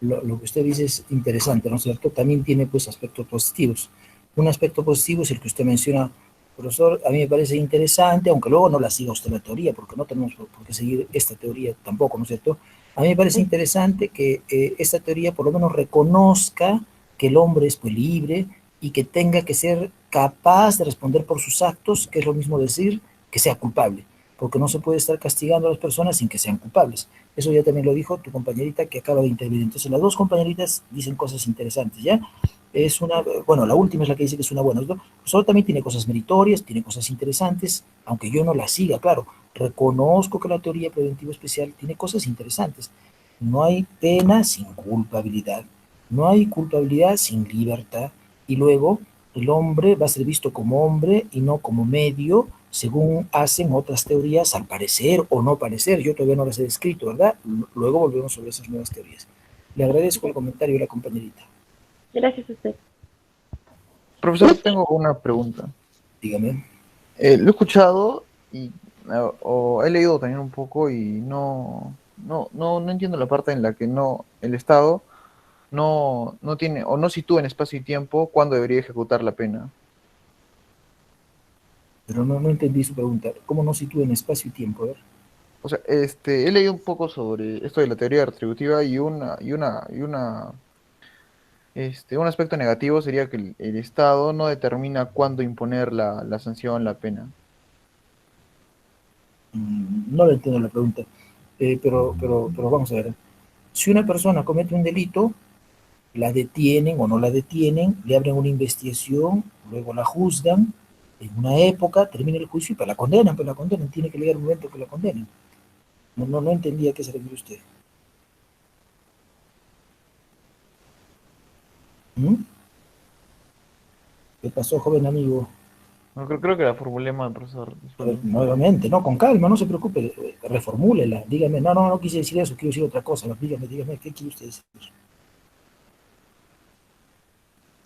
lo que usted dice es interesante, ¿no es cierto? También tiene pues aspectos positivos. Un aspecto positivo es el que usted menciona, profesor, a mí me parece interesante, aunque luego no la siga usted la teoría, porque no tenemos por qué seguir esta teoría tampoco, ¿no es cierto? A mí me parece interesante que esta teoría por lo menos reconozca que el hombre es pues libre y que tenga que ser capaz de responder por sus actos, que es lo mismo decir que sea culpable, porque no se puede estar castigando a las personas sin que sean culpables. Eso ya también lo dijo tu compañerita que acaba de intervenir. Entonces las dos compañeritas dicen cosas interesantes, ¿ya? Es una, bueno, la última es la que dice que es una buena. Solo también tiene cosas meritorias, tiene cosas interesantes, aunque yo no la siga, claro. Reconozco que la teoría preventiva especial tiene cosas interesantes. No hay pena sin culpabilidad, no hay culpabilidad sin libertad, y luego el hombre va a ser visto como hombre y no como medio, según hacen otras teorías, al parecer o no parecer. Yo todavía no las he descrito, ¿verdad? Luego volvemos sobre esas nuevas teorías. Le agradezco el comentario de la compañerita. Gracias a usted. Profesor, tengo una pregunta. Dígame. Lo he escuchado o he leído también un poco y no entiendo la parte en la que el Estado no tiene o no sitúa en espacio y tiempo cuándo debería ejecutar la pena. Pero no entendí su pregunta. ¿Cómo no sitúa en espacio y tiempo? A ver. O sea, he leído un poco sobre esto de la teoría retributiva un aspecto negativo sería que el Estado no determina cuándo imponer la sanción, la pena. No le entiendo la pregunta. Pero vamos a ver. Si una persona comete un delito, la detienen o no la detienen, le abren una investigación, luego la juzgan, en una época termina el juicio y pues la condenan, tiene que llegar un momento que la condenen. No entendía a qué se refiere usted. ¿Mm? ¿Qué pasó, joven amigo? No, creo que la formulé mal, profesor. A ver, nuevamente, no, con calma, no se preocupe, reformúlela, dígame, no quise decir eso, quiero decir otra cosa, dígame, ¿qué quiere usted decir?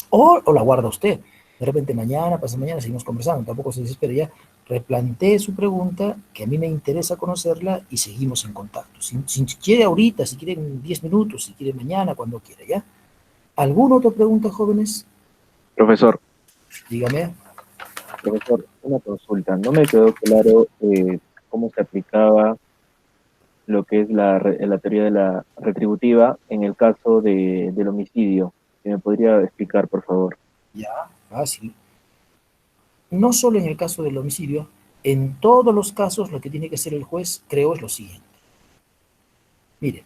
O la guarda usted, de repente mañana, pasa mañana, seguimos conversando, tampoco se desespere ya, replantee su pregunta, que a mí me interesa conocerla y seguimos en contacto. Si quiere ahorita, si quiere en 10 minutos, si quiere mañana, cuando quiera, ¿ya? ¿Alguna otra pregunta, jóvenes? Profesor, Dígame. una consulta. No me quedó claro cómo se aplicaba lo que es la teoría de la retributiva en el caso del homicidio. ¿Si me podría explicar, por favor? Ya, fácil. No solo en el caso del homicidio, en todos los casos lo que tiene que hacer el juez, creo, es lo siguiente. Mire,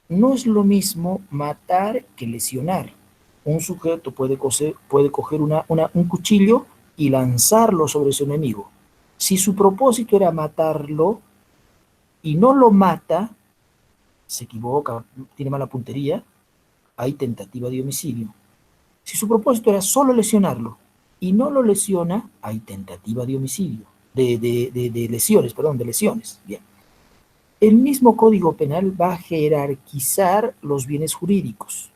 no es lo mismo matar que lesionar. Un sujeto puede coger un cuchillo y lanzarlo sobre su enemigo. Si su propósito era matarlo y no lo mata, se equivoca, tiene mala puntería, hay tentativa de homicidio. Si su propósito era solo lesionarlo y no lo lesiona, hay tentativa de homicidio, de lesiones, perdón, de lesiones. Bien. El mismo Código Penal va a jerarquizar los bienes jurídicos.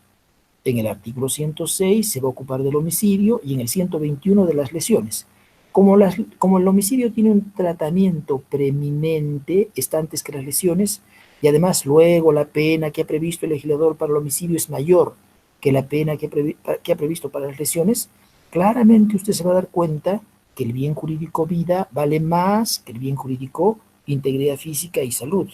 En el artículo 106 se va a ocupar del homicidio y en el 121 de las lesiones. Como el homicidio tiene un tratamiento preeminente, está antes que las lesiones, y además luego la pena que ha previsto el legislador para el homicidio es mayor que la pena que ha previsto para las lesiones, claramente usted se va a dar cuenta que el bien jurídico vida vale más que el bien jurídico integridad física y salud.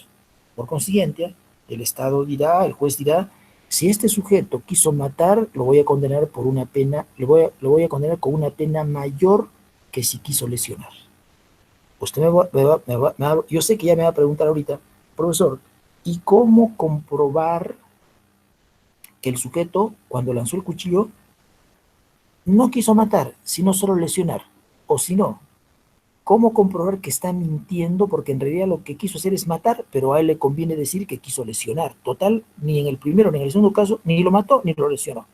Por consiguiente, el Estado dirá, el juez dirá, si este sujeto quiso matar, lo voy a condenar por una pena, lo voy a condenar con una pena mayor que si quiso lesionar. Usted yo sé que ya me va a preguntar ahorita, profesor, ¿y cómo comprobar que el sujeto, cuando lanzó el cuchillo, no quiso matar, sino solo lesionar? O si no, ¿cómo comprobar que está mintiendo? Porque en realidad lo que quiso hacer es matar, pero a él le conviene decir que quiso lesionar. Total, ni en el primero ni en el segundo caso, ni lo mató ni lo lesionó.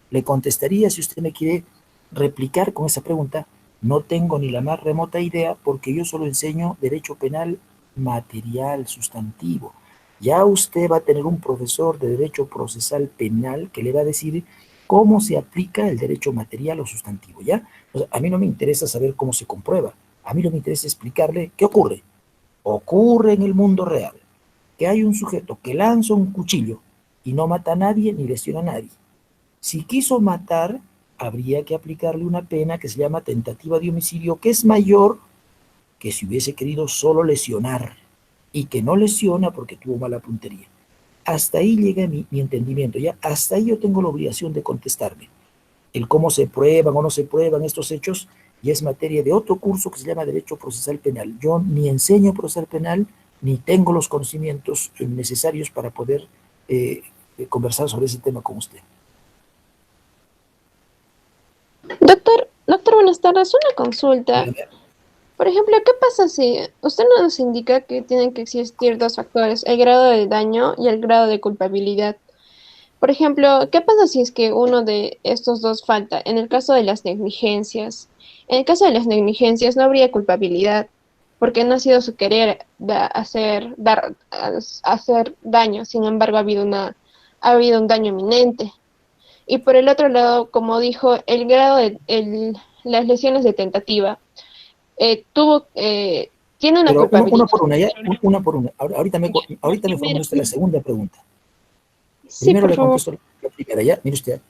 Le contestaría, si usted me quiere replicar con esa pregunta, no tengo ni la más remota idea, porque yo solo enseño derecho penal material, sustantivo. Ya usted va a tener un profesor de Derecho Procesal Penal que le va a decir cómo se aplica el derecho material o sustantivo, ¿ya? O sea, a mí no me interesa saber cómo se comprueba. A mí lo que me interesa es explicarle qué ocurre. Ocurre en el mundo real que hay un sujeto que lanza un cuchillo y no mata a nadie ni lesiona a nadie. Si quiso matar, habría que aplicarle una pena que se llama tentativa de homicidio, que es mayor que si hubiese querido solo lesionar y que no lesiona porque tuvo mala puntería. Hasta ahí llega mi entendimiento, ¿ya? Hasta ahí yo tengo la obligación de contestarme. El cómo se prueban o no se prueban estos hechos ya es materia de otro curso que se llama Derecho Procesal Penal. Yo ni enseño procesal penal, ni tengo los conocimientos necesarios para poder conversar sobre ese tema con usted. Doctor, buenas tardes. Una consulta. Dígame. Por ejemplo, ¿qué pasa si usted nos indica que tienen que existir dos factores, el grado de daño y el grado de culpabilidad? Por ejemplo, ¿qué pasa si es que uno de estos dos falta? En el caso de las negligencias. En el caso de las negligencias no habría culpabilidad, porque no ha sido su querer hacer daño. Sin embargo, ha habido un daño inminente. Y por el otro lado, como dijo, las lesiones de tentativa tiene una Pero culpabilidad. una por una, ¿ya? Una por una. Ahorita me formula usted la segunda pregunta. Sí, Primero por le favor. contesto la primera, ¿ya? Mire usted.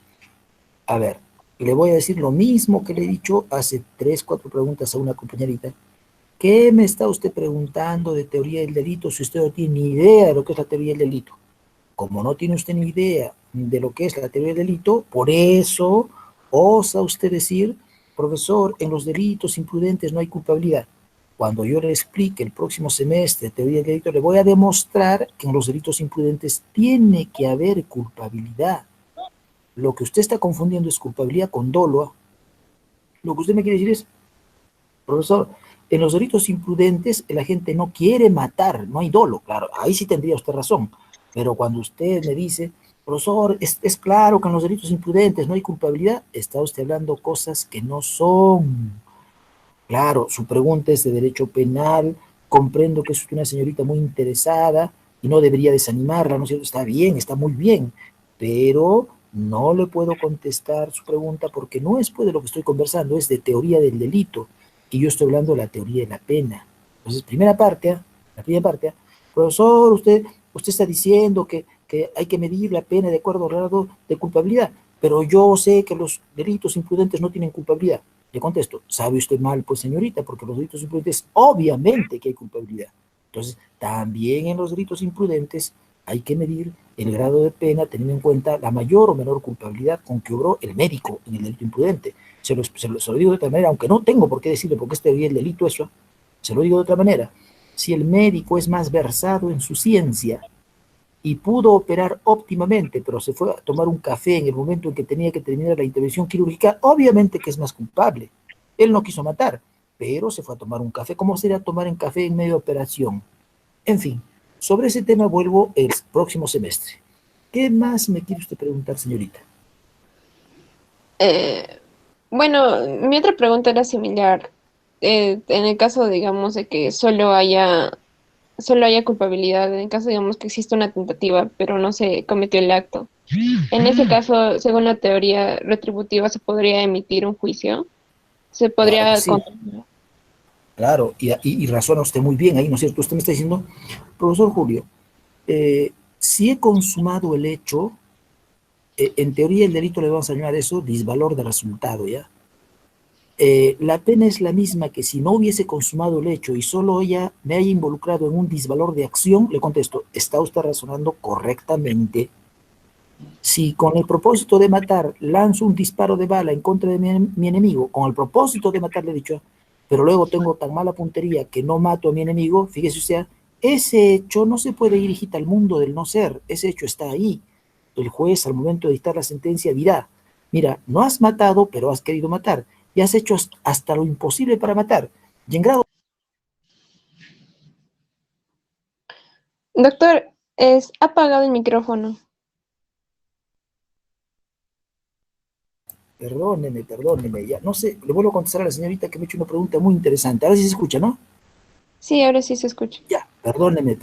A ver, le voy a decir lo mismo que le he dicho hace 3, 4 preguntas a una compañerita. ¿Qué me está usted preguntando de teoría del delito si usted no tiene ni idea de lo que es la teoría del delito? Como no tiene usted ni idea de lo que es la teoría del delito, por eso osa usted decir, profesor, en los delitos imprudentes no hay culpabilidad. Cuando yo le explique el próximo semestre teoría del delito, le voy a demostrar que en los delitos imprudentes tiene que haber culpabilidad. Lo que usted está confundiendo es culpabilidad con dolo. Lo que usted me quiere decir es, profesor, en los delitos imprudentes la gente no quiere matar, no hay dolo. Claro, ahí sí tendría usted razón. Pero cuando usted me dice, profesor, es claro que en los delitos imprudentes no hay culpabilidad, está usted hablando cosas que no son. Claro, su pregunta es de derecho penal, comprendo que es usted una señorita muy interesada y no debería desanimarla, ¿no es cierto? Está bien, está muy bien, pero no le puedo contestar su pregunta porque no es pues de lo que estoy conversando, es de teoría del delito y yo estoy hablando de la teoría de la pena. Entonces, la primera parte, profesor, usted está diciendo que hay que medir la pena de acuerdo al grado de culpabilidad, pero yo sé que los delitos imprudentes no tienen culpabilidad. Le contesto, ¿sabe usted mal, pues señorita? Porque los delitos imprudentes, obviamente que hay culpabilidad. Entonces, también en los delitos imprudentes hay que medir el grado de pena teniendo en cuenta la mayor o menor culpabilidad con que obró el médico en el delito imprudente. Se lo digo de otra manera, aunque no tengo por qué decirle por qué este el delito eso, se lo digo de otra manera. Si el médico es más versado en su ciencia y pudo operar óptimamente, pero se fue a tomar un café en el momento en que tenía que terminar la intervención quirúrgica, obviamente que es más culpable. Él no quiso matar, pero se fue a tomar un café. ¿Cómo sería tomar un café en medio de operación? En fin, sobre ese tema vuelvo el próximo semestre. ¿Qué más me quiere usted preguntar, señorita? Eh, bueno, mi otra pregunta era similar. En el caso, digamos, de que solo haya culpabilidad, en el caso, digamos, que existe una tentativa, pero no se cometió el acto. En ese caso, según la teoría retributiva, se podría emitir un juicio. Se Claro que podría sí, claro, y razona usted muy bien ahí, ¿no es cierto? Usted me está diciendo, profesor Julio, si he consumado el hecho, en teoría el delito le vamos a llamar eso disvalor de resultado, ¿ya? La pena es la misma que si no hubiese consumado el hecho y solo ella me haya involucrado en un disvalor de acción, le contesto, está usted razonando correctamente. Si con el propósito de matar lanzo un disparo de bala en contra de mi enemigo, con el propósito de matar, le he dicho, pero luego tengo tan mala puntería que no mato a mi enemigo, fíjese usted, ese hecho no se puede ir, hijita, al mundo del no ser, ese hecho está ahí. El juez al momento de dictar la sentencia dirá, mira, no has matado, pero has querido matar, y has hecho hasta lo imposible para matar, y en grado. Doctor, ha apagado el micrófono. Perdóneme, ya, no sé, le vuelvo a contestar a la señorita que me ha hecho una pregunta muy interesante, ahora sí se escucha, ¿no? Sí, ahora sí se escucha. Ya, perdóneme,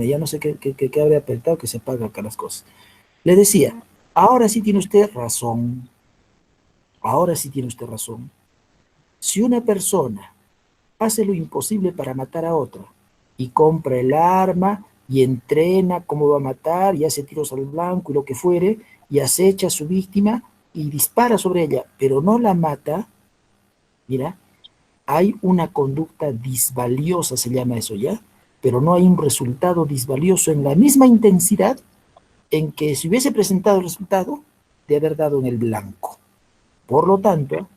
ya no sé qué habría apretado que se apaga acá las cosas. Le decía, ahora sí tiene usted razón, ahora sí tiene usted razón. Si una persona hace lo imposible para matar a otra y compra el arma y entrena cómo va a matar y hace tiros al blanco y lo que fuere y acecha a su víctima y dispara sobre ella, pero no la mata, mira, hay una conducta disvaliosa, se llama eso ya, pero no hay un resultado disvalioso en la misma intensidad en que si hubiese presentado el resultado de haber dado en el blanco. Por lo tanto,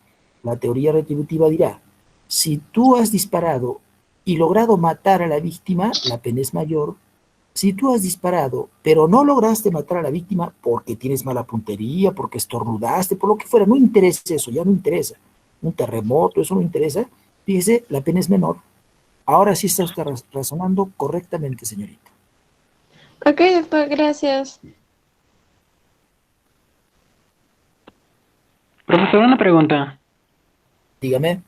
la teoría retributiva dirá, si tú has disparado y logrado matar a la víctima, la pena es mayor. Si tú has disparado, pero no lograste matar a la víctima porque tienes mala puntería, porque estornudaste, por lo que fuera, no interesa eso, ya no interesa. Un terremoto, eso no interesa. Fíjese, la pena es menor. Ahora sí está usted razonando correctamente, señorita. Ok, doctor, gracias. Profesor, una pregunta. Dígame.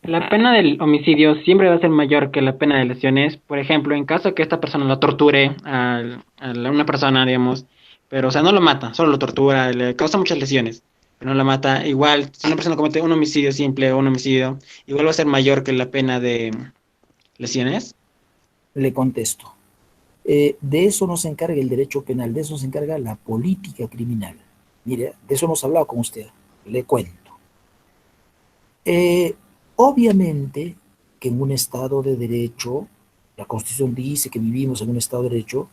¿La pena del homicidio siempre va a ser mayor que la pena de lesiones? Por ejemplo, en caso que esta persona lo torture una persona, digamos, pero, o sea, no lo mata, solo lo tortura, le causa muchas lesiones, pero no la mata. Igual, si una persona comete un homicidio simple o un homicidio, igual va a ser mayor que la pena de lesiones. Le contesto. De eso no se encarga el derecho penal, de eso se encarga la política criminal. Mire, de eso hemos hablado con usted, le cuento. Obviamente que en un Estado de Derecho, la Constitución dice que vivimos en un Estado de Derecho,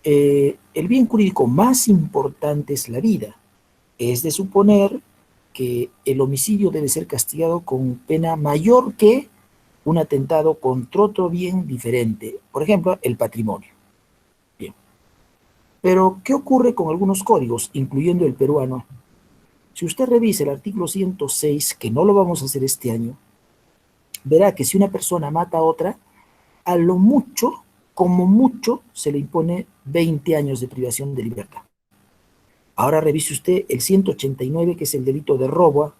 el bien jurídico más importante es la vida. Es de suponer que el homicidio debe ser castigado con pena mayor que un atentado contra otro bien diferente. Por ejemplo, el patrimonio. Bien. Pero, ¿qué ocurre con algunos códigos, incluyendo el peruano? Si usted revisa el artículo 106, que no lo vamos a hacer este año, verá que si una persona mata a otra, a lo mucho, como mucho, se le impone 20 años de privación de libertad. Ahora revise usted el 189, que es el delito de robo,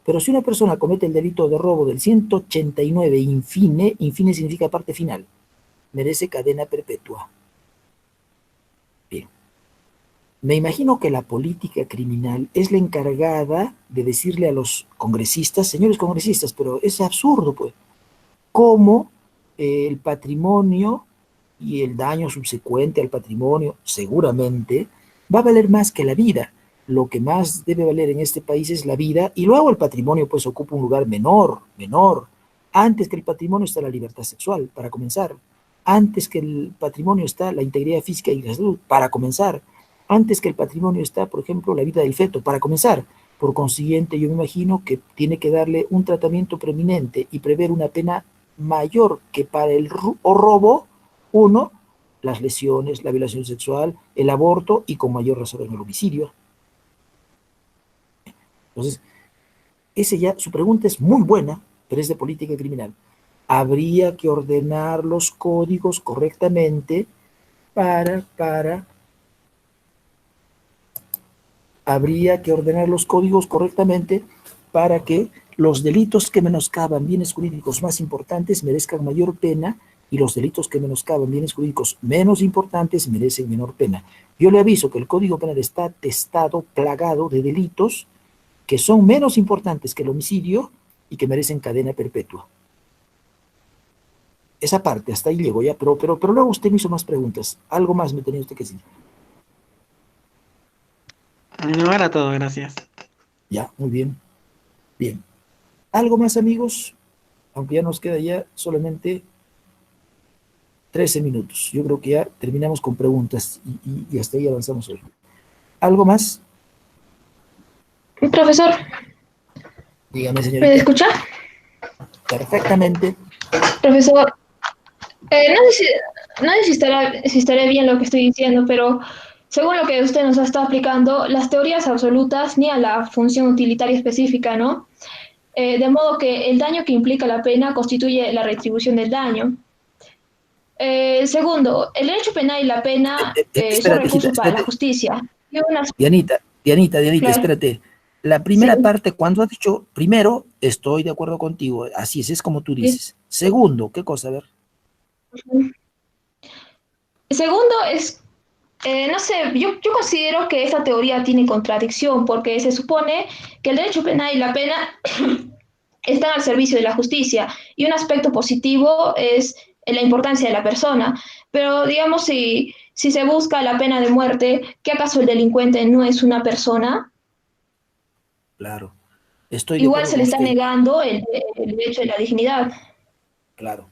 pero si una persona comete el delito de robo del 189 infine significa parte final, merece cadena perpetua. Bien. Me imagino que la política criminal es la encargada de decirle a los congresistas, señores congresistas, pero es absurdo, pues, cómo el patrimonio y el daño subsecuente al patrimonio seguramente va a valer más que la vida. Lo que más debe valer en este país es la vida, y luego el patrimonio pues ocupa un lugar menor. Antes que el patrimonio está la libertad sexual, para comenzar. Antes que el patrimonio está la integridad física y la salud, para comenzar. Antes que el patrimonio está, por ejemplo, la vida del feto, para comenzar. Por consiguiente, yo me imagino que tiene que darle un tratamiento preeminente y prever una pena mayor que para el robo, uno, las lesiones, la violación sexual, el aborto y con mayor razón en el homicidio. Entonces, su pregunta es muy buena, pero es de política criminal. Habría que ordenar los códigos correctamente para que los delitos que menoscaban bienes jurídicos más importantes merezcan mayor pena y los delitos que menoscaban bienes jurídicos menos importantes merecen menor pena. Yo le aviso que el Código Penal está atestado, plagado de delitos que son menos importantes que el homicidio y que merecen cadena perpetua. Esa parte, hasta ahí llego ya, pero luego usted me hizo más preguntas. Algo más me tenía usted que decir. No era todo, gracias. Ya, muy bien. Bien. ¿Algo más, amigos? Aunque ya nos queda ya solamente 13 minutos. Yo creo que ya terminamos con preguntas y hasta ahí avanzamos hoy. ¿Algo más? Profesor, Dígame, señorita. ¿me escucha? Perfectamente. Profesor, no sé si estará bien lo que estoy diciendo, pero según lo que usted nos está explicando, las teorías absolutas niegan la función utilitaria específica, ¿no? De modo que el daño que implica la pena constituye la retribución del daño. Segundo, el derecho penal y la pena son recursos para la justicia. Dianita, Claro. espérate. La primera Sí. parte, cuando has dicho primero, estoy de acuerdo contigo, así es como tú dices. Segundo, ¿qué cosa? A ver. Segundo es, no sé, yo considero que esta teoría tiene contradicción porque se supone que el derecho penal y la pena están al servicio de la justicia y un aspecto positivo es la importancia de la persona. Pero digamos, si se busca la pena de muerte, ¿qué acaso el delincuente no es una persona? Claro, estoy de Igual acuerdo se con le está usted, negando el derecho de la dignidad. claro.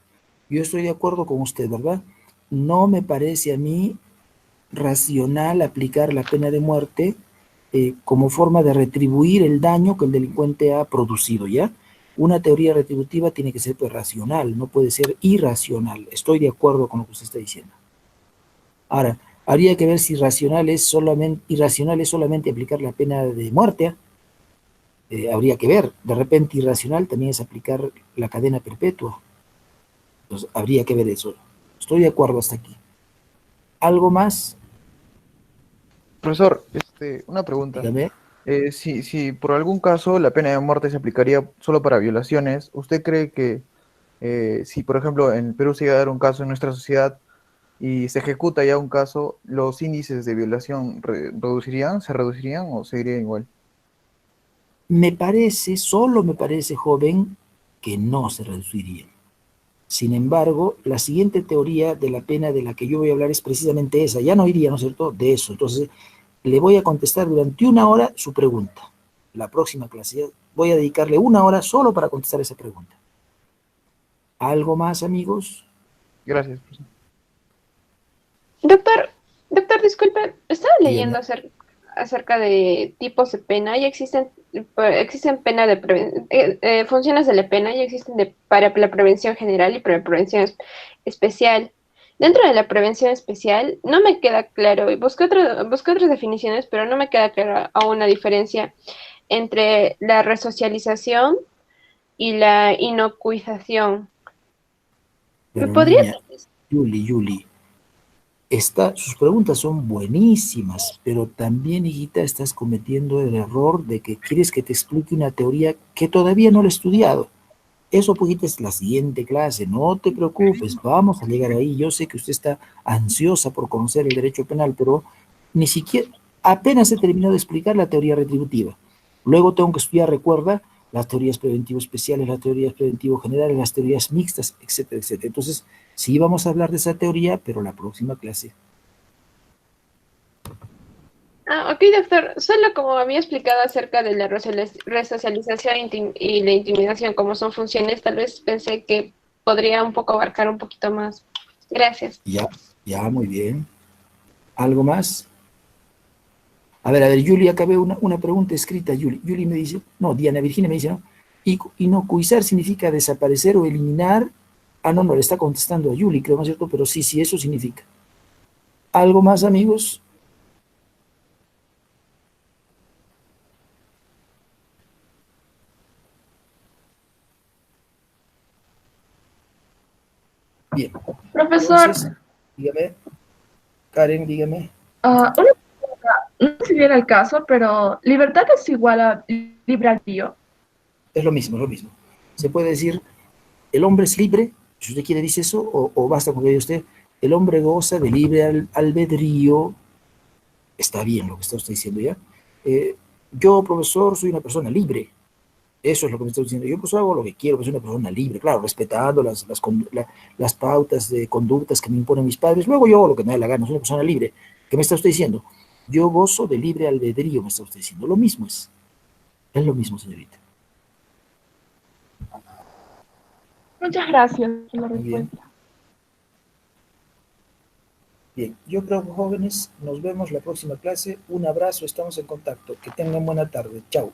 Yo estoy de acuerdo con usted, ¿verdad? No me parece a mí racional aplicar la pena de muerte como forma de retribuir el daño que el delincuente ha producido, ¿ya? Una teoría retributiva tiene que ser pues, racional, no puede ser irracional. Estoy de acuerdo con lo que usted está diciendo. Ahora, habría que ver si irracional es solamente aplicar la pena de muerte. Habría que ver, de repente irracional también es aplicar la cadena perpetua. Entonces, habría que ver eso. Estoy de acuerdo hasta aquí. ¿Algo más? Profesor, una pregunta. Dígame. Si por algún caso la pena de muerte se aplicaría solo para violaciones, ¿usted cree que si, por ejemplo, en Perú se llega a dar un caso en nuestra sociedad y se ejecuta ya un caso, los índices de violación se reducirían o seguirían igual? Me parece, solo me parece, joven, que no se reduciría. Sin embargo, la siguiente teoría de la pena de la que yo voy a hablar es precisamente esa. Ya no iría, ¿no es cierto?, de eso. Entonces, le voy a contestar durante una hora su pregunta. La próxima clase voy a dedicarle una hora solo para contestar esa pregunta. ¿Algo más, amigos? Gracias, profesor. Doctor, disculpe, estaba leyendo Dígame. acerca de tipos de pena y existen pena de funciones de la pena y existen para la prevención general y para la prevención especial. Dentro de la prevención especial no me queda claro, y busqué otras definiciones, pero no me queda clara aún la diferencia entre la resocialización y la inocuización. ¿Me Pero podría? niña, Yuli, sus preguntas son buenísimas, pero también, hijita, estás cometiendo el error de que quieres que te explique una teoría que todavía no la he estudiado. Eso, pues, es la siguiente clase, no te preocupes, vamos a llegar ahí. Yo sé que usted está ansiosa por conocer el derecho penal, pero ni siquiera, apenas he terminado de explicar la teoría retributiva. Luego tengo que estudiar, recuerda, las teorías preventivo especiales, las teorías preventivo generales, las teorías mixtas, etcétera, etcétera. Entonces, sí vamos a hablar de esa teoría, pero la próxima clase. Ah, ok, doctor. Solo como había explicado acerca de la resocialización y la intimidación, como son funciones, tal vez pensé que podría un poco abarcar un poquito más. Gracias. Ya, ya, muy bien. ¿Algo más? A ver, Yuli, acabé una pregunta escrita, Yuli. Yuli me dice, no, Diana Virginia me dice, ¿no? Inocuizar significa desaparecer o eliminar. Ah, no, le está contestando a Yuli, creo, ¿no es cierto? Pero sí, sí, eso significa. ¿Algo más, amigos? Bien. Profesor, Entonces, dígame, Karen, dígame. una pregunta, no sé si viene el caso, pero ¿libertad es igual a libre albedrío? Es lo mismo, es lo mismo. Se puede decir, el hombre es libre, si usted quiere dice eso, o basta con que diga usted, el hombre goza de libre albedrío. Está bien lo que está usted diciendo ya. Yo, profesor, soy una persona libre. Eso es lo que me está diciendo. Yo, pues, hago lo que quiero, pues, soy una persona libre, claro, respetando las pautas de conductas que me imponen mis padres. Luego yo hago lo que me da la gana, soy una persona libre. ¿Qué me está usted diciendo? Yo gozo de libre albedrío, me está usted diciendo. Lo mismo es. Es lo mismo, señorita. Muchas gracias por la Muy bien. respuesta. Bien, yo creo, jóvenes, nos vemos la próxima clase. Un abrazo, estamos en contacto. Que tengan buena tarde. Chao.